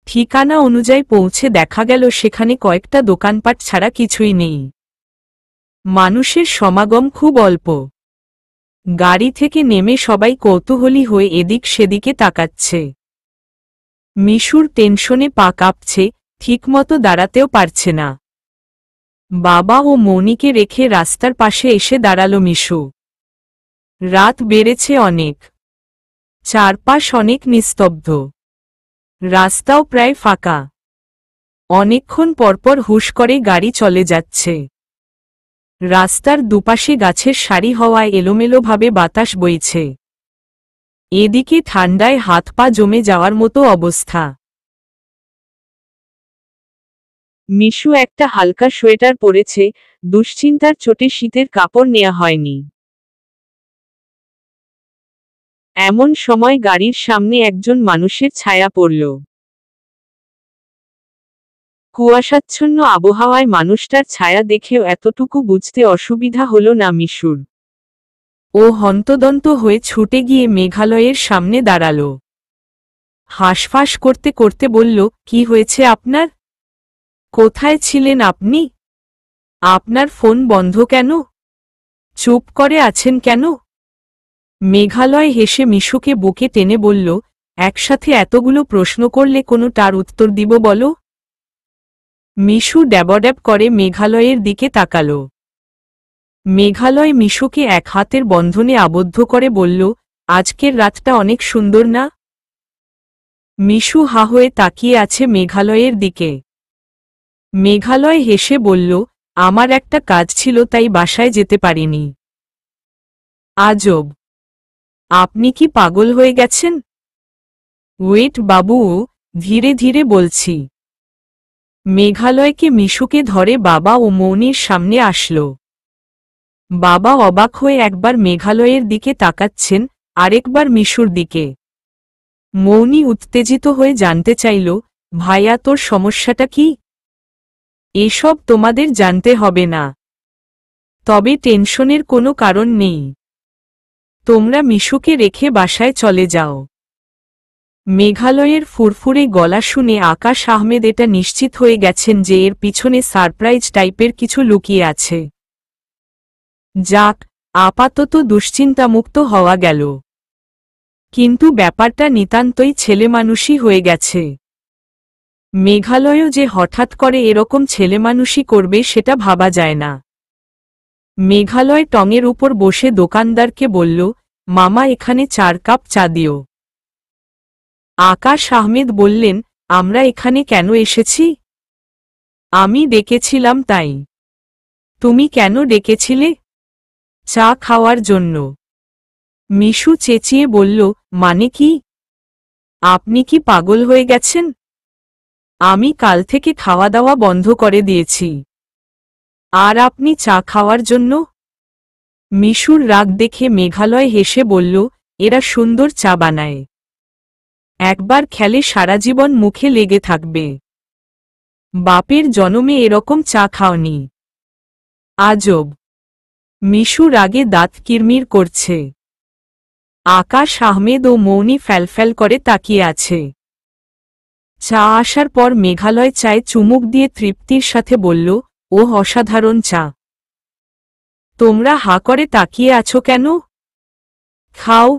ঠিকানা অনুযায়ী পৌঁছে দেখা গেল সেখানে কয়েকটা দোকানপাট ছাড়া কিছুই নেই। মানুষের সমাগম খুব অল্প। গাড়ি থেকে নেমে সবাই কৌতূহলী হয়ে এদিক সেদিকে তাকাচ্ছে। মিশুর টেনশনে পা কাঁপছে, ঠিকমতো দাঁড়াতেও পারছে না। বাবা ও মৌনিকে রেখে রাস্তার পাশে এসে দাঁড়ালো মিশু। রাত বেড়েছে অনেক। চারপাশ অনেক নিস্তব্ধ। রাস্তাও প্রায় ফাঁকা। অনেকক্ষণ পরপর হুশ করে গাড়ি চলে যাচ্ছে। রাস্তার দুপাশে গাছের সারি হওয়ায় এলোমেলোভাবে বাতাস বইছে। এদিকে ঠান্ডায় হাত পা জমে যাওয়ার মতো অবস্থা। মিশু একটা হালকা সোয়েটার পরেছে, দুশ্চিন্তার চোটে শীতের কাপড় নেওয়া হয়নি। এমন সময় গাড়ির সামনে একজন মানুষের ছায়া পড়ল। কুয়াশাচ্ছন্ন আবহাওয়ায় মানুষটার ছায়া দেখেও এতটুকু বুঝতে অসুবিধা হল না মিশুর। ও হন্তদন্ত হয়ে ছুটে গিয়ে মেঘালয়ের সামনে দাঁড়াল। হাঁসফাঁস করতে করতে বলল, কি হয়েছে আপনার? কোথায় ছিলেন আপনি? আপনার ফোন বন্ধ কেন? চুপ করে আছেন কেন? মেঘালয় হেসে মিশুকে বুকে টেনে বলল, একসাথে এতগুলো প্রশ্ন করলে কোনোটার উত্তর দিব বলো? মিশু ড্যাবড্যাব করে মেঘালয়ের দিকে তাকাল। মেঘালয় মিশুকে এক হাতের বন্ধনে আবদ্ধ করে বলল, আজকের রাতটা অনেক সুন্দর না? মিশু হা হয়ে তাকিয়ে আছে মেঘালয়ের দিকে। মেঘালয় হেসে বলল, আমার একটা কাজ ছিল তাই বাসায় যেতে পারিনি। আজব। আপনি কি পাগল হয়ে গেছেন? ওয়েট বাবু, ধীরে ধীরে বলছি। মেঘালয়কে মিশুকে ধরে বাবা ও মৌনির সামনে আসল। বাবা অবাক হয়ে একবার মেঘালয়ের দিকে তাকাচ্ছেন, আরেকবার মিশুর দিকে। মৌনি উত্তেজিত হয়ে জানতে চাইল, ভাইয়া তোর সমস্যাটা কি? এসব তোমাদের জানতে হবে না। তবে টেনশনের কোনো কারণ নেই। তোমরা মিশুকে রেখে বাসায় চলে যাও। মেঘালয়ের ফুরফুরে গলা শুনে আকাশ আহমেদ এটা নিশ্চিত হয়ে গেছেন যে এর পিছনে সারপ্রাইজ টাইপের কিছু লুকিয়ে আছে। যাক, আপাতত দুশ্চিন্তামুক্ত হওয়া গেল। কিন্তু ব্যাপারটা নিতান্তই ছেলেমানুষি হয়ে গেছে। মেঘালয়ও যে হঠাৎ করে এরকম ছেলেমানুষি করবে সেটা ভাবা যায় না। মেঘালয় টঙের উপর বসে দোকানদারকে বলল, মামা এখানে 4 কাপ চা দিও। আকাশ আহমেদ বললেন, আমরা এখানে কেন এসেছি? আমি ডেকেছিলাম তাই। তুমি কেন ডেকেছিলে? চা খাওয়ার জন্য। মিশু চেঁচিয়ে বলল, মানে কি? আপনি কি পাগল হয়ে গেছেন? আমি কাল থেকে খাওয়া দাওয়া বন্ধ করে দিয়েছি। আর আপনি চা খাওয়ার জন্য? মিশুর রাগ দেখে মেঘালয় হেসে বলল, এরা সুন্দর চা বানায়। একবার খেলে সারা জীবন মুখে লেগে থাকবে। বাপের জনমে এরকম চা খাওনি। আজব। মিশু রাগে দাঁত কিরমির করছে। আকাশ আহমেদ ও মৌনি ফ্যালফ্যাল করে তাকিয়ে আছে। চা আসার পর মেঘালয় চায়ে চুমুক দিয়ে তৃপ্তির সাথে বলল, ওহ অসাধারণ চা। তোমরা হা করে তাকিয়ে আছো কেন? খাও।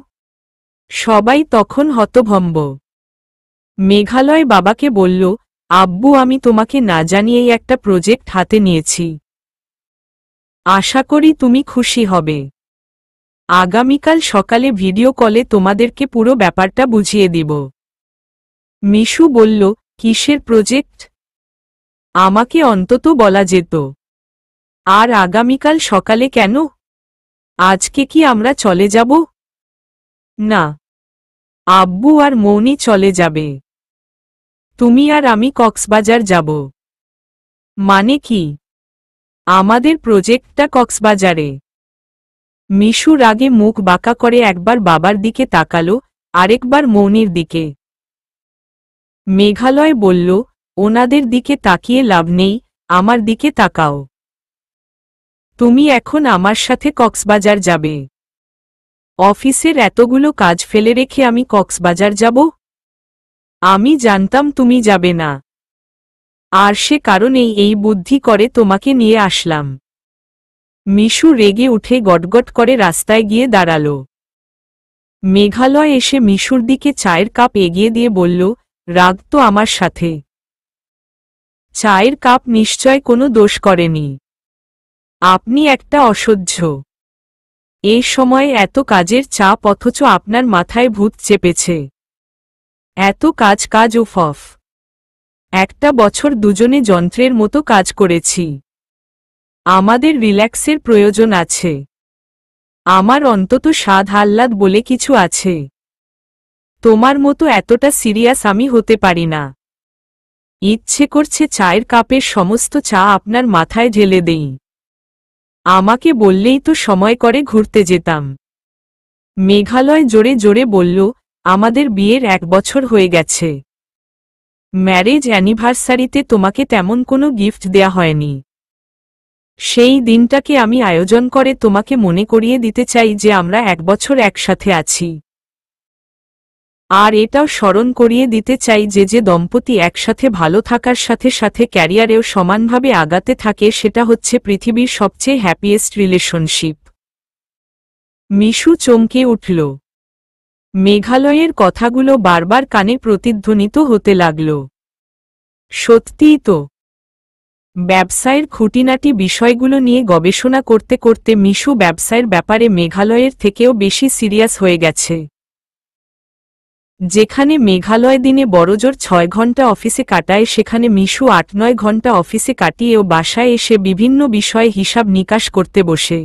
সবাই তখন হতভম্ব। মেঘালয় বাবাকে বলল, আব্বু আমি তোমাকে না জানিয়েই একটা প্রজেক্ট হাতে নিয়েছি। আশা করি তুমি খুশি হবে। আগামীকাল সকালে ভিডিও কলে তোমাদেরকে পুরো ব্যাপারটা বুঝিয়ে দিব। মিশু বলল, কিসের প্রজেক্ট? আমাকে অন্তত বলা যেত। আর আগামীকাল সকালে কেন? আজকে কি আমরা চলে যাব? না, আব্বু আর মৌনি চলে যাবে। তুমি আর আমি কক্সবাজার যাব। মানে কি? আমাদের প্রজেক্টটা কক্সবাজারে। মিশু রাগে মুখ বাঁকা করে একবার বাবার দিকে তাকালো, আরেকবার মৌনির দিকে। মেঘালয় বলল, ওনাদের দিকে তাকিয়ে লাভ নেই, আমার দিকে তাকাও। তুমি এখন আমার সাথে কক্সবাজার যাবে। অফিসের এতগুলো কাজ ফেলে রেখে আমি কক্সবাজার যাব? আমি জানতাম তুমি যাবে না। আর সে কারণেই এই বুদ্ধি করে তোমাকে নিয়ে আসলাম। মিশু রেগে উঠে গটগট করে রাস্তায় গিয়ে দাঁড়াল। মেঘালয় এসে মিশুর দিকে চায়ের কাপ এগিয়ে দিয়ে বলল, রাগ তো আমার সাথে। চায়ের কাপ নিশ্চয় কোনো দোষ করেনি। আপনি একটা অসহ্য। এই সময়ে এত কাজের চাপ অথচ আপনার মাথায় ভূত চেপেছে। এত কাজ ও ফফ। একটা বছর দুজনে যন্ত্রের মতো কাজ করেছি। আমাদের রিল্যাক্সের প্রয়োজন আছে। আমার অন্তত স্বাদ আহ্লাদ বলে কিছু আছে। তোমার মতো এতটা সিরিয়াস আমি হতে পারি না। ইচ্ছে করছে চায়ের কাপের সমস্ত চা আপনার মাথায় ঢেলে দেই। আমাকে বললেই তো সময় করে ঘুরতে যেতাম। মেঘালয় জোরে জোরে বলল, আমাদের বিয়ের 1 বছর হয়ে গেছে। ম্যারেজ অ্যানিভার্সারিতে তোমাকে তেমন কোনো গিফট দেয়া হয়নি। সেই দিনটাকে আমি আয়োজন করে তোমাকে মনে করিয়ে দিতে চাই যে আমরা 1 বছর একসাথে আছি। আর এটাও স্মরণ করিয়ে দিতে চাই যে দম্পতি একসাথে ভালো থাকার সাথে সাথে ক্যারিয়ারেও সমানভাবে আগাতে থাকে সেটা হচ্ছে পৃথিবীর সবচেয়ে হ্যাপিয়েস্ট রিলেশনশিপ। মিশু চমকে উঠল। মেঘালয়ের কথাগুলো বারবার কানে প্রতিধ্বনিত হতে লাগল। সত্যিই তো। ব্যবসায়ের খুঁটিনাটি বিষয়গুলো নিয়ে গবেষণা করতে করতে মিশু ব্যবসায়ের ব্যাপারে মেঘালয়ের থেকেও বেশি সিরিয়াস হয়ে গেছে। যেখানে মেঘালয় দিনে বড়জোর 6 ঘন্টা অফিসে কাটায় সেখানে মিশু 8-9 ঘন্টা অফিসে কাটিয়েও বাসায় এসে বিভিন্ন বিষয়ে হিসাব নিকাশ করতে বসে।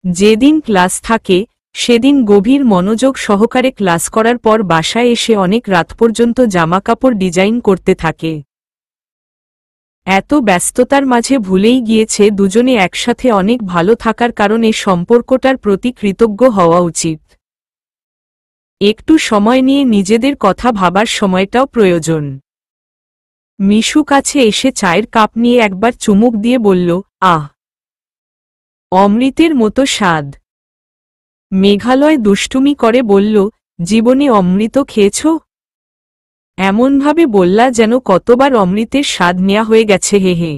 যেদিন ক্লাস থাকে সেদিন গভীর মনোযোগ সহকারে ক্লাস করার পর বাসায় এসে অনেক রাত পর্যন্ত জামাকাপড় ডিজাইন করতে থাকে। এত ব্যস্ততার মাঝে ভুলেই গিয়েছে দুজনে একসাথে অনেক ভালো থাকার কারণে সম্পর্কটার প্রতি কৃতজ্ঞ হওয়া উচিত। একটু সময় নিয়ে নিজেদের কথা ভাবার সময়টাও প্রয়োজন। মিশু কাছে এসে চায়ের কাপ নিয়ে একবার চুমুক দিয়ে বলল, আহ, অমৃতের মতো স্বাদ। মেঘালয় দুষ্টুমি করে বলল, জীবনে অমৃত খেয়েছ? এমনভাবে বললা যেন কতবার অমৃতের স্বাদ নেয়া হয়ে গেছে। হে হে।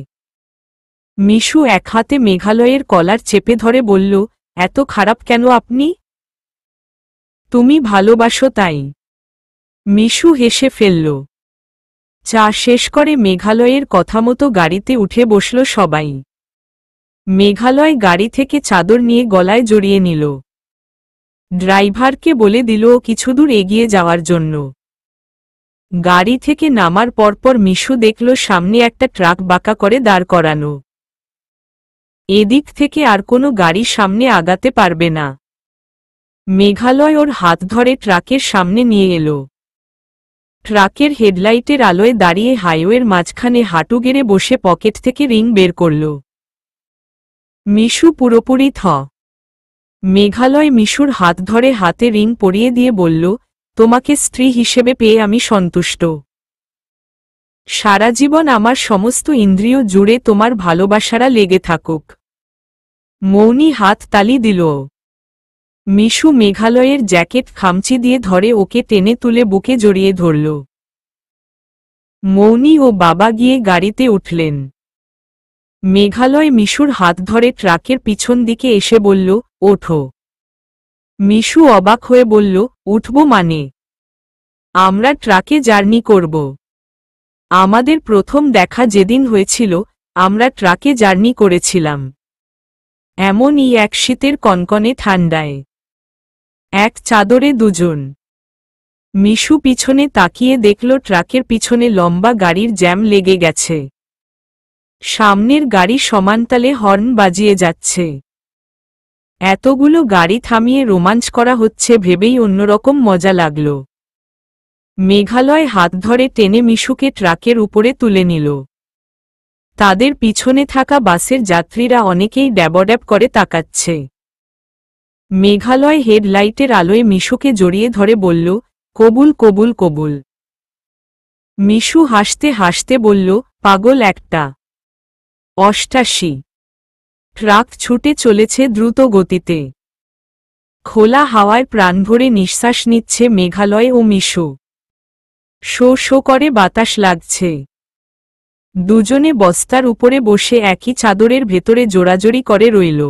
মিশু এক হাতে মেঘালয়ের কলার চেপে ধরে বলল, এত খারাপ কেন আপনি? তুমি ভালোবাসো তাই। মিশু হেসে ফেলল। চা শেষ করে মেঘালয়ের কথামতো গাড়িতে উঠে বসল সবাই। মেঘালয় গাড়ি থেকে চাদর নিয়ে গলায় জড়িয়ে নিল। ড্রাইভারকে বলে দিল ও কিছুদূর এগিয়ে যাওয়ার জন্য। গাড়ি থেকে নামার পরপর মিশু দেখল সামনে একটা ট্রাক বাঁকা করে দাঁড় করানো। এদিক থেকে আর কোনো গাড়ি সামনে আগাতে পারবে না। মেঘালয় ওর হাত ধরে ট্রাকের সামনে নিয়ে এলো। ট্রাকের হেডলাইটের আলোয় দাঁড়িয়ে হাইওয়ের মাঝখানে হাঁটু গেড়ে বসে পকেট থেকে রিং বের করল। মিশু পুরোপুরি থ। মেঘালয় মিশুর হাত ধরে হাতে রিং পরিয়ে দিয়ে বলল, তোমাকে স্ত্রী হিসেবে পেয়ে আমি সন্তুষ্ট। সারা জীবন আমার সমস্ত ইন্দ্রিয় জুড়ে তোমার ভালোবাসারা লেগে থাকুক। মৌনি হাত তালি দিল। মিশু মেঘালয়ের জ্যাকেট খামচি দিয়ে ধরে ওকে টেনে তুলে বুকে জড়িয়ে ধরল। মৌনি ও বাবা গিয়ে গাড়িতে উঠলেন। মেঘালয় মিশুর হাত ধরে ট্রাকের পিছন দিকে এসে বলল, ওঠো। মিশু অবাক হয়ে বলল, উঠব মানে? আমরা ট্রাকে জার্নি করব। আমাদের প্রথম দেখা যেদিন হয়েছিল, আমরা ট্রাকে জার্নি করেছিলাম। এমনই এক শীতের কনকনে ঠান্ডায়। এক চাদরে দুজন। মিশু পিছনে তাকিয়ে দেখল ট্রাকের পিছনে লম্বা গাড়ির জ্যাম লেগে গেছে। সামনের গাড়ি সমানতালে হর্ন বাজিয়ে যাচ্ছে। এতগুলো গাড়ি থামিয়ে রোমাঞ্চ করা হচ্ছে ভেবেই অন্যরকম মজা লাগল। মেঘালয় হাত ধরে টেনে মিশুকে ট্রাকের উপরে তুলে নিল। তাদের পিছনে থাকা বাসের যাত্রীরা অনেকেই ড্যাবড্যাব করে তাকাচ্ছে। মেঘালয় হেডলাইটের আলোয় মিশুকে জড়িয়ে ধরে বলল, কবুল কবুল কবুল। মিশু হাসতে হাসতে বলল, পাগল একটা। 88। ট্রাক ছুটে চলেছে দ্রুত গতিতে। খোলা হাওয়ায় প্রাণভরে নিঃশ্বাস নিচ্ছে মেঘালয় ও মিশু। শো শো করে বাতাস লাগছে। দুজনে বস্তার উপরে বসে একই চাদরের ভেতরে জোড়াজড়ি করে রইল।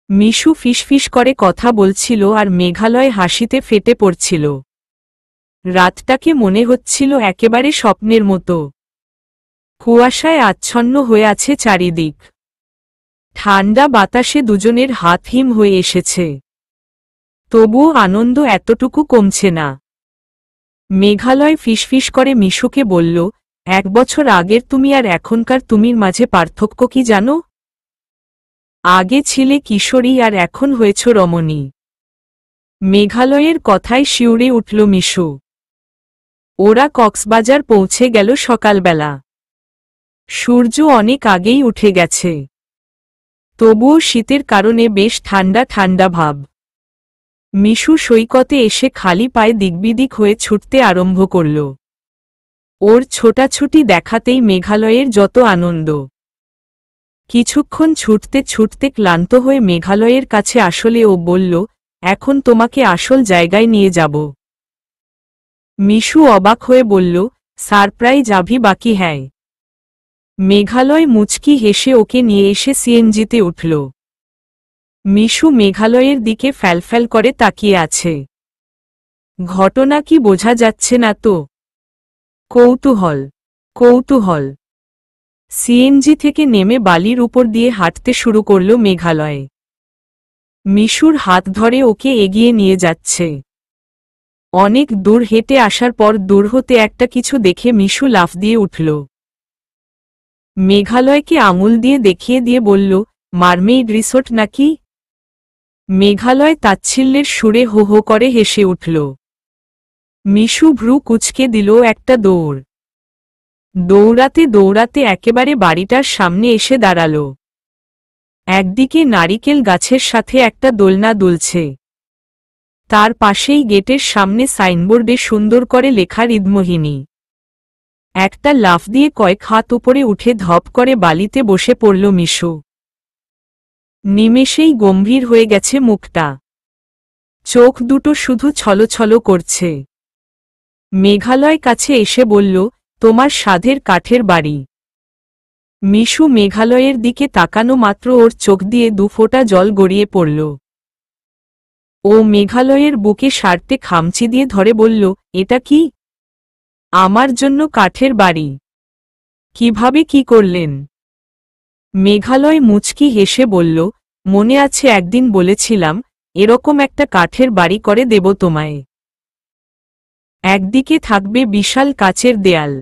মিশু ফিসফিস করে কথা বলছিল আর মেঘালয় হাসিতে ফেটে পড়ছিল। রাতটাকে মনে হচ্ছিল একেবারে স্বপ্নের মতো। কুয়াশায় আচ্ছন্ন হয়ে আছে চারিদিক। ঠান্ডা বাতাসে দুজনের হাত হিম হয়ে এসেছে। তবুও আনন্দ এতটুকু কমছে না। মেঘালয় ফিসফিস করে মিশুকে বলল, 1 বছর আগের তুমি আর এখনকার তুমির মাঝে পার্থক্য কি জানো? আগে ছিলে কিশোরী আর এখন হয়েছ রমণী। মেঘালয়ের কথায় শিউরে উঠল মিশু। ওরা কক্সবাজার পৌঁছে গেল সকালবেলা। সূর্য অনেক আগেই উঠে গেছে। তবুও শীতের কারণে বেশ ঠান্ডা ঠান্ডা ভাব। মিশু সৈকতে এসে খালি পায়ে দিকবিদিক হয়ে ছুটতে আরম্ভ করল। ওর ছোটাছুটি দেখাতেই মেঘালয়ের যত আনন্দ। কিছুক্ষণ ছুটতে ছুটতে ক্লান্ত হয়ে মেঘালয়ের কাছে আসলে ও বলল, এখন তোমাকে আসল জায়গায় নিয়ে যাব। মিশু অবাক হয়ে বলল, সারপ্রাইজ আভি বাকি হ্যায়। মেঘালয় মুচকি হেসে ওকে নিয়ে এসে সিএনজিতে উঠল। মিশু মেঘালয়ের দিকে ফ্যালফ্যাল করে তাকিয়ে আছে। ঘটনা কি বোঝা যাচ্ছে না তো? কৌতূহল কৌতূহল। সিএনজি থেকে নেমে বালির উপর দিয়ে হাঁটতে শুরু করল মেঘালয়। মিশুর হাত ধরে ওকে এগিয়ে নিয়ে যাচ্ছে। অনেক দূর হেঁটে আসার পর দূর হতে একটা কিছু দেখে মিশু লাফ দিয়ে উঠল। মেঘালয়কে আঙুল দিয়ে দেখিয়ে দিয়ে বলল, মারমেইড রিসোর্ট নাকি? মেঘালয় তাচ্ছিল্যের সুরে হো হো করে হেসে উঠল। মিশু ভ্রু কুঁচকে দিল একটা দৌড়। দৌড়াতে দৌড়াতে একেবারে বাড়িটার সামনে এসে দাঁড়াল। একদিকে নারিকেল গাছের সাথে একটা দোলনা দুলছে। তার পাশেই গেটের সামনে সাইনবোর্ডে সুন্দর করে লেখা হৃদমোহিনী। একটা লাফ দিয়ে কয়েক হাত উপরে উঠে ধপ করে বালিতে বসে পড়ল মিশু। নিমেষেই গম্ভীর হয়ে গেছে মুখটা। চোখ দুটো শুধু ছলছল করছে। মেঘালয় কাছে এসে বলল, তোমার সাধের কাঠের বাড়ি। মিশু মেঘালয়ের দিকে তাকানো মাত্র ওর চোখ দিয়ে 2 ফোঁটা জল গড়িয়ে পড়ল। ও মেঘালয়ের বুকে সারতে খামচি দিয়ে ধরে বলল, এটা কি? আমার জন্য কাঠের বাড়ি? কিভাবে কি করলেন? মেঘালয় মুচকি হেসে বলল, মনে আছে একদিন বলেছিলাম এরকম একটা কাঠের বাড়ি করে দেব তোমায়। একদিকে থাকবে বিশাল কাচের দেয়াল।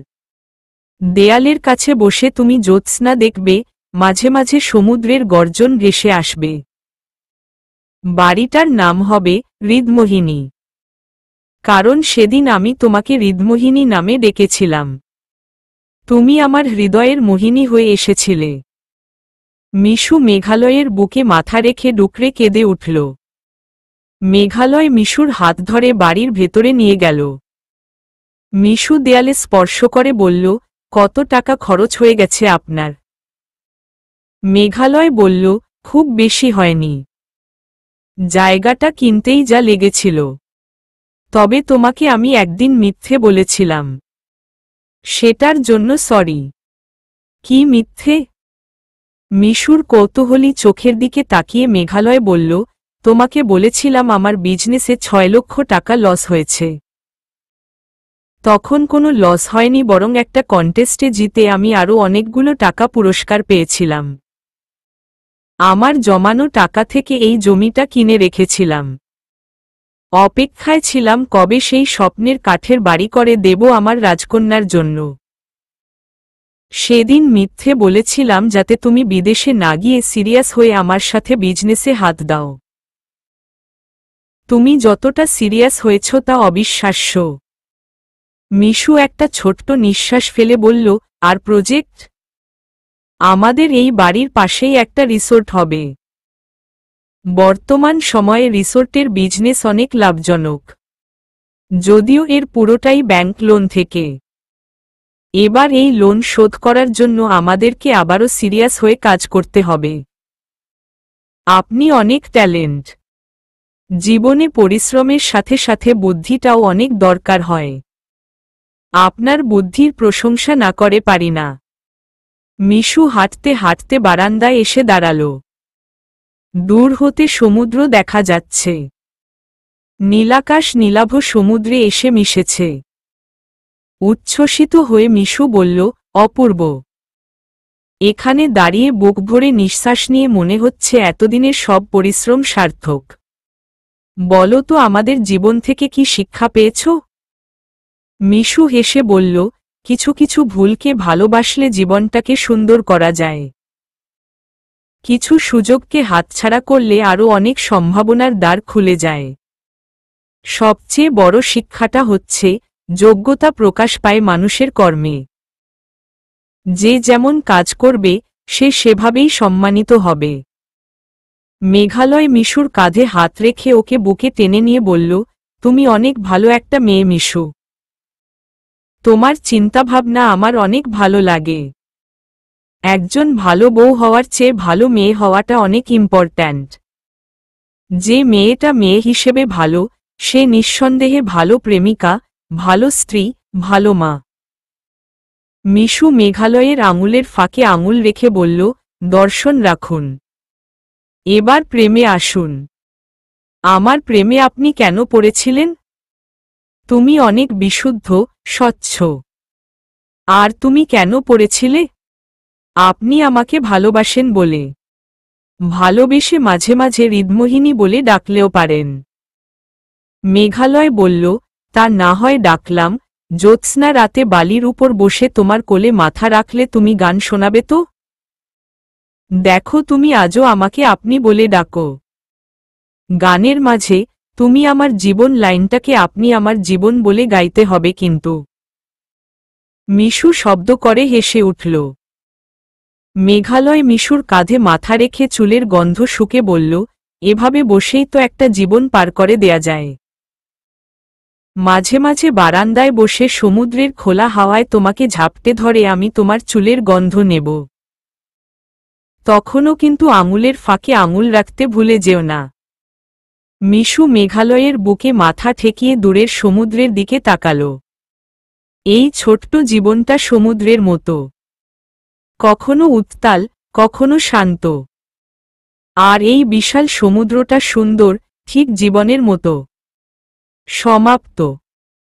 দেয়ালের কাছে বসে তুমি জ্যোৎস্না দেখবে, মাঝে মাঝে সমুদ্রের গর্জন ভেসে আসবে। বাড়িটার নাম হবে হৃদমোহিনী। কারণ সেদিন আমি তোমাকে হৃদমোহিনী নামে ডেকেছিলাম। তুমি আমার হৃদয়ের মোহিনী হয়ে এসেছিলে। মিশু মেঘালয়ের বুকে মাথা রেখে ডুকরে কেঁদে উঠল। মেঘালয় মিশুর হাত ধরে বাড়ির ভেতরে নিয়ে গেল। মিশু দেয়ালে স্পর্শ করে বলল, কত টাকা খরচ হয়ে গেছে আপনার? মেঘালয় বলল, খুব বেশি হয়নি। জায়গাটা কিনতেই যা লেগেছিল। তবে তোমাকে আমি একদিন মিথ্যে বলেছিলাম। সেটার জন্য সরি। কি মিথ্যে? মিশুর কৌতূহলী চোখের দিকে তাকিয়ে মেঘালয় বলল, তোমাকে বলেছিলাম আমার বিজনেসে 6 লক্ষ টাকা লস হয়েছে। তখন কোনো লস হয়নি, বরং একটা কন্টেস্টে জিতে আমি আরও অনেকগুলো টাকা পুরস্কার পেয়েছিলাম। আমার জমানো টাকা থেকে এই জমিটা কিনে রেখেছিলাম। অপেক্ষায় ছিলাম কবে সেই স্বপ্নের কাঠের বাড়ি করে দেব আমার রাজকন্যার জন্য। সেদিন মিথ্যে বলেছিলাম যাতে তুমি বিদেশে না গিয়ে সিরিয়াস হয়ে আমার সাথে বিজনেসে হাত দাও। তুমি যতটা সিরিয়াস হয়েছ তা অবিশ্বাস্য। মিশু একটা ছোট্ট নিঃশ্বাস ফেলে বলল, আর প্রজেক্ট? আমাদের এই বাড়ির পাশেই একটা রিসোর্ট হবে। বর্তমান সময়ে রিসোর্টের বিজনেস অনেক লাভজনক, যদিও এর পুরোটাই ব্যাংক লোন থেকে। এবার এই লোন শোধ করার জন্য আমাদেরকে আবারও সিরিয়াস হয়ে কাজ করতে হবে। আপনি অনেক ট্যালেন্ট। জীবনে পরিশ্রমের সাথে সাথে বুদ্ধিটাও অনেক দরকার হয়। আপনার বুদ্ধির প্রশংসা না করে পারি না। মিশু হাঁটতে হাঁটতে বারান্দায় এসে দাঁড়াল। দূর হতে সমুদ্র দেখা যাচ্ছে। নীলাকাশ নীলাভ সমুদ্রে এসে মিশেছে। উচ্ছ্বসিত হয়ে মিশু বলল, অপূর্ব। এখানে দাঁড়িয়ে বুক ভরে নিঃশ্বাস নিয়ে মনে হচ্ছে এতদিনের সব পরিশ্রম সার্থক। বলো তো আমাদের জীবন থেকে কি শিক্ষা পেয়েছ? মিশু হেসে বলল, কিছু কিছু ভুলকে ভালোবাসলে জীবনটাকে সুন্দর করা যায়। কিছু সুযোগকে হাতছাড়া করলে আরও অনেক সম্ভাবনার দ্বার খুলে যায়। সবচেয়ে বড় শিক্ষাটা হচ্ছে, যোগ্যতা প্রকাশ পায় মানুষের কর্মে। যে যেমন কাজ করবে সে সেভাবেই সম্মানিত হবে। মেঘালয় মিশুর কাঁধে হাত রেখে ওকে বুকে টেনে নিয়ে বলল, তুমি অনেক ভালো একটা মেয়ে মিশু। তোমার চিন্তাভাবনা আমার অনেক ভালো লাগে। একজন ভালো বউ হওয়ার চেয়ে ভালো মেয়ে হওয়াটা অনেক ইম্পর্ট্যান্ট। যে মেয়েটা মেয়ে হিসেবে ভালো, সে নিঃসন্দেহে ভালো প্রেমিকা, ভালো স্ত্রী, ভালো মা। মিশু মেঘালয়ের আঙুলের ফাঁকে আঙুল রেখে বলল, দর্শন রাখুন। এবার প্রেমে আসুন। আমার প্রেমে আপনি কেন পড়েছিলেন? তুমি অনেক বিশুদ্ধ, স্বচ্ছ। আর তুমি কেন পড়েছিলে? আপনি আমাকে ভালোবাসেন বলে। ভালোবেসে মাঝে মাঝে হৃদমোহিনী বলে ডাকলেও পারেন। মেঘালয় বলল, তা না হয় ডাকলাম। জ্যোৎস্না রাতে বালির উপর বসে তোমার কোলে মাথা রাখলে তুমি গান শোনাবে তো? দেখো তুমি আজও আমাকে আপনি বলে ডাকো। গানের মাঝে তুমি আমার জীবন লাইনটাকে আপনি আমার জীবন বলে গাইতে হবে কিন্তু। মিশু শব্দ করে হেসে উঠল। মেঘালয় মিশুর কাঁধে মাথা রেখে চুলের গন্ধ শুকে বলল, এভাবে বসেই তো একটা জীবন পার করে দেয়া যায়। মাঝে মাঝে বারান্দায় বসে সমুদ্রের খোলা হাওয়ায় তোমাকে ঝাপটে ধরে আমি তোমার চুলের গন্ধ নেব। তখনও কিন্তু আঙুলের ফাঁকে আঙুল রাখতে ভুলে যেও না। মিশু মেঘালয়ের বুকে মাথা ঠেকিয়ে দূরের সমুদ্রের দিকে তাকাল। এই ছোট্ট জীবনটা সমুদ্রের মতো, কখনো উত্তাল, কখনো শান্ত। আর এই বিশাল সমুদ্রটা সুন্দর, ঠিক জীবনের মতো। সমাপ্ত।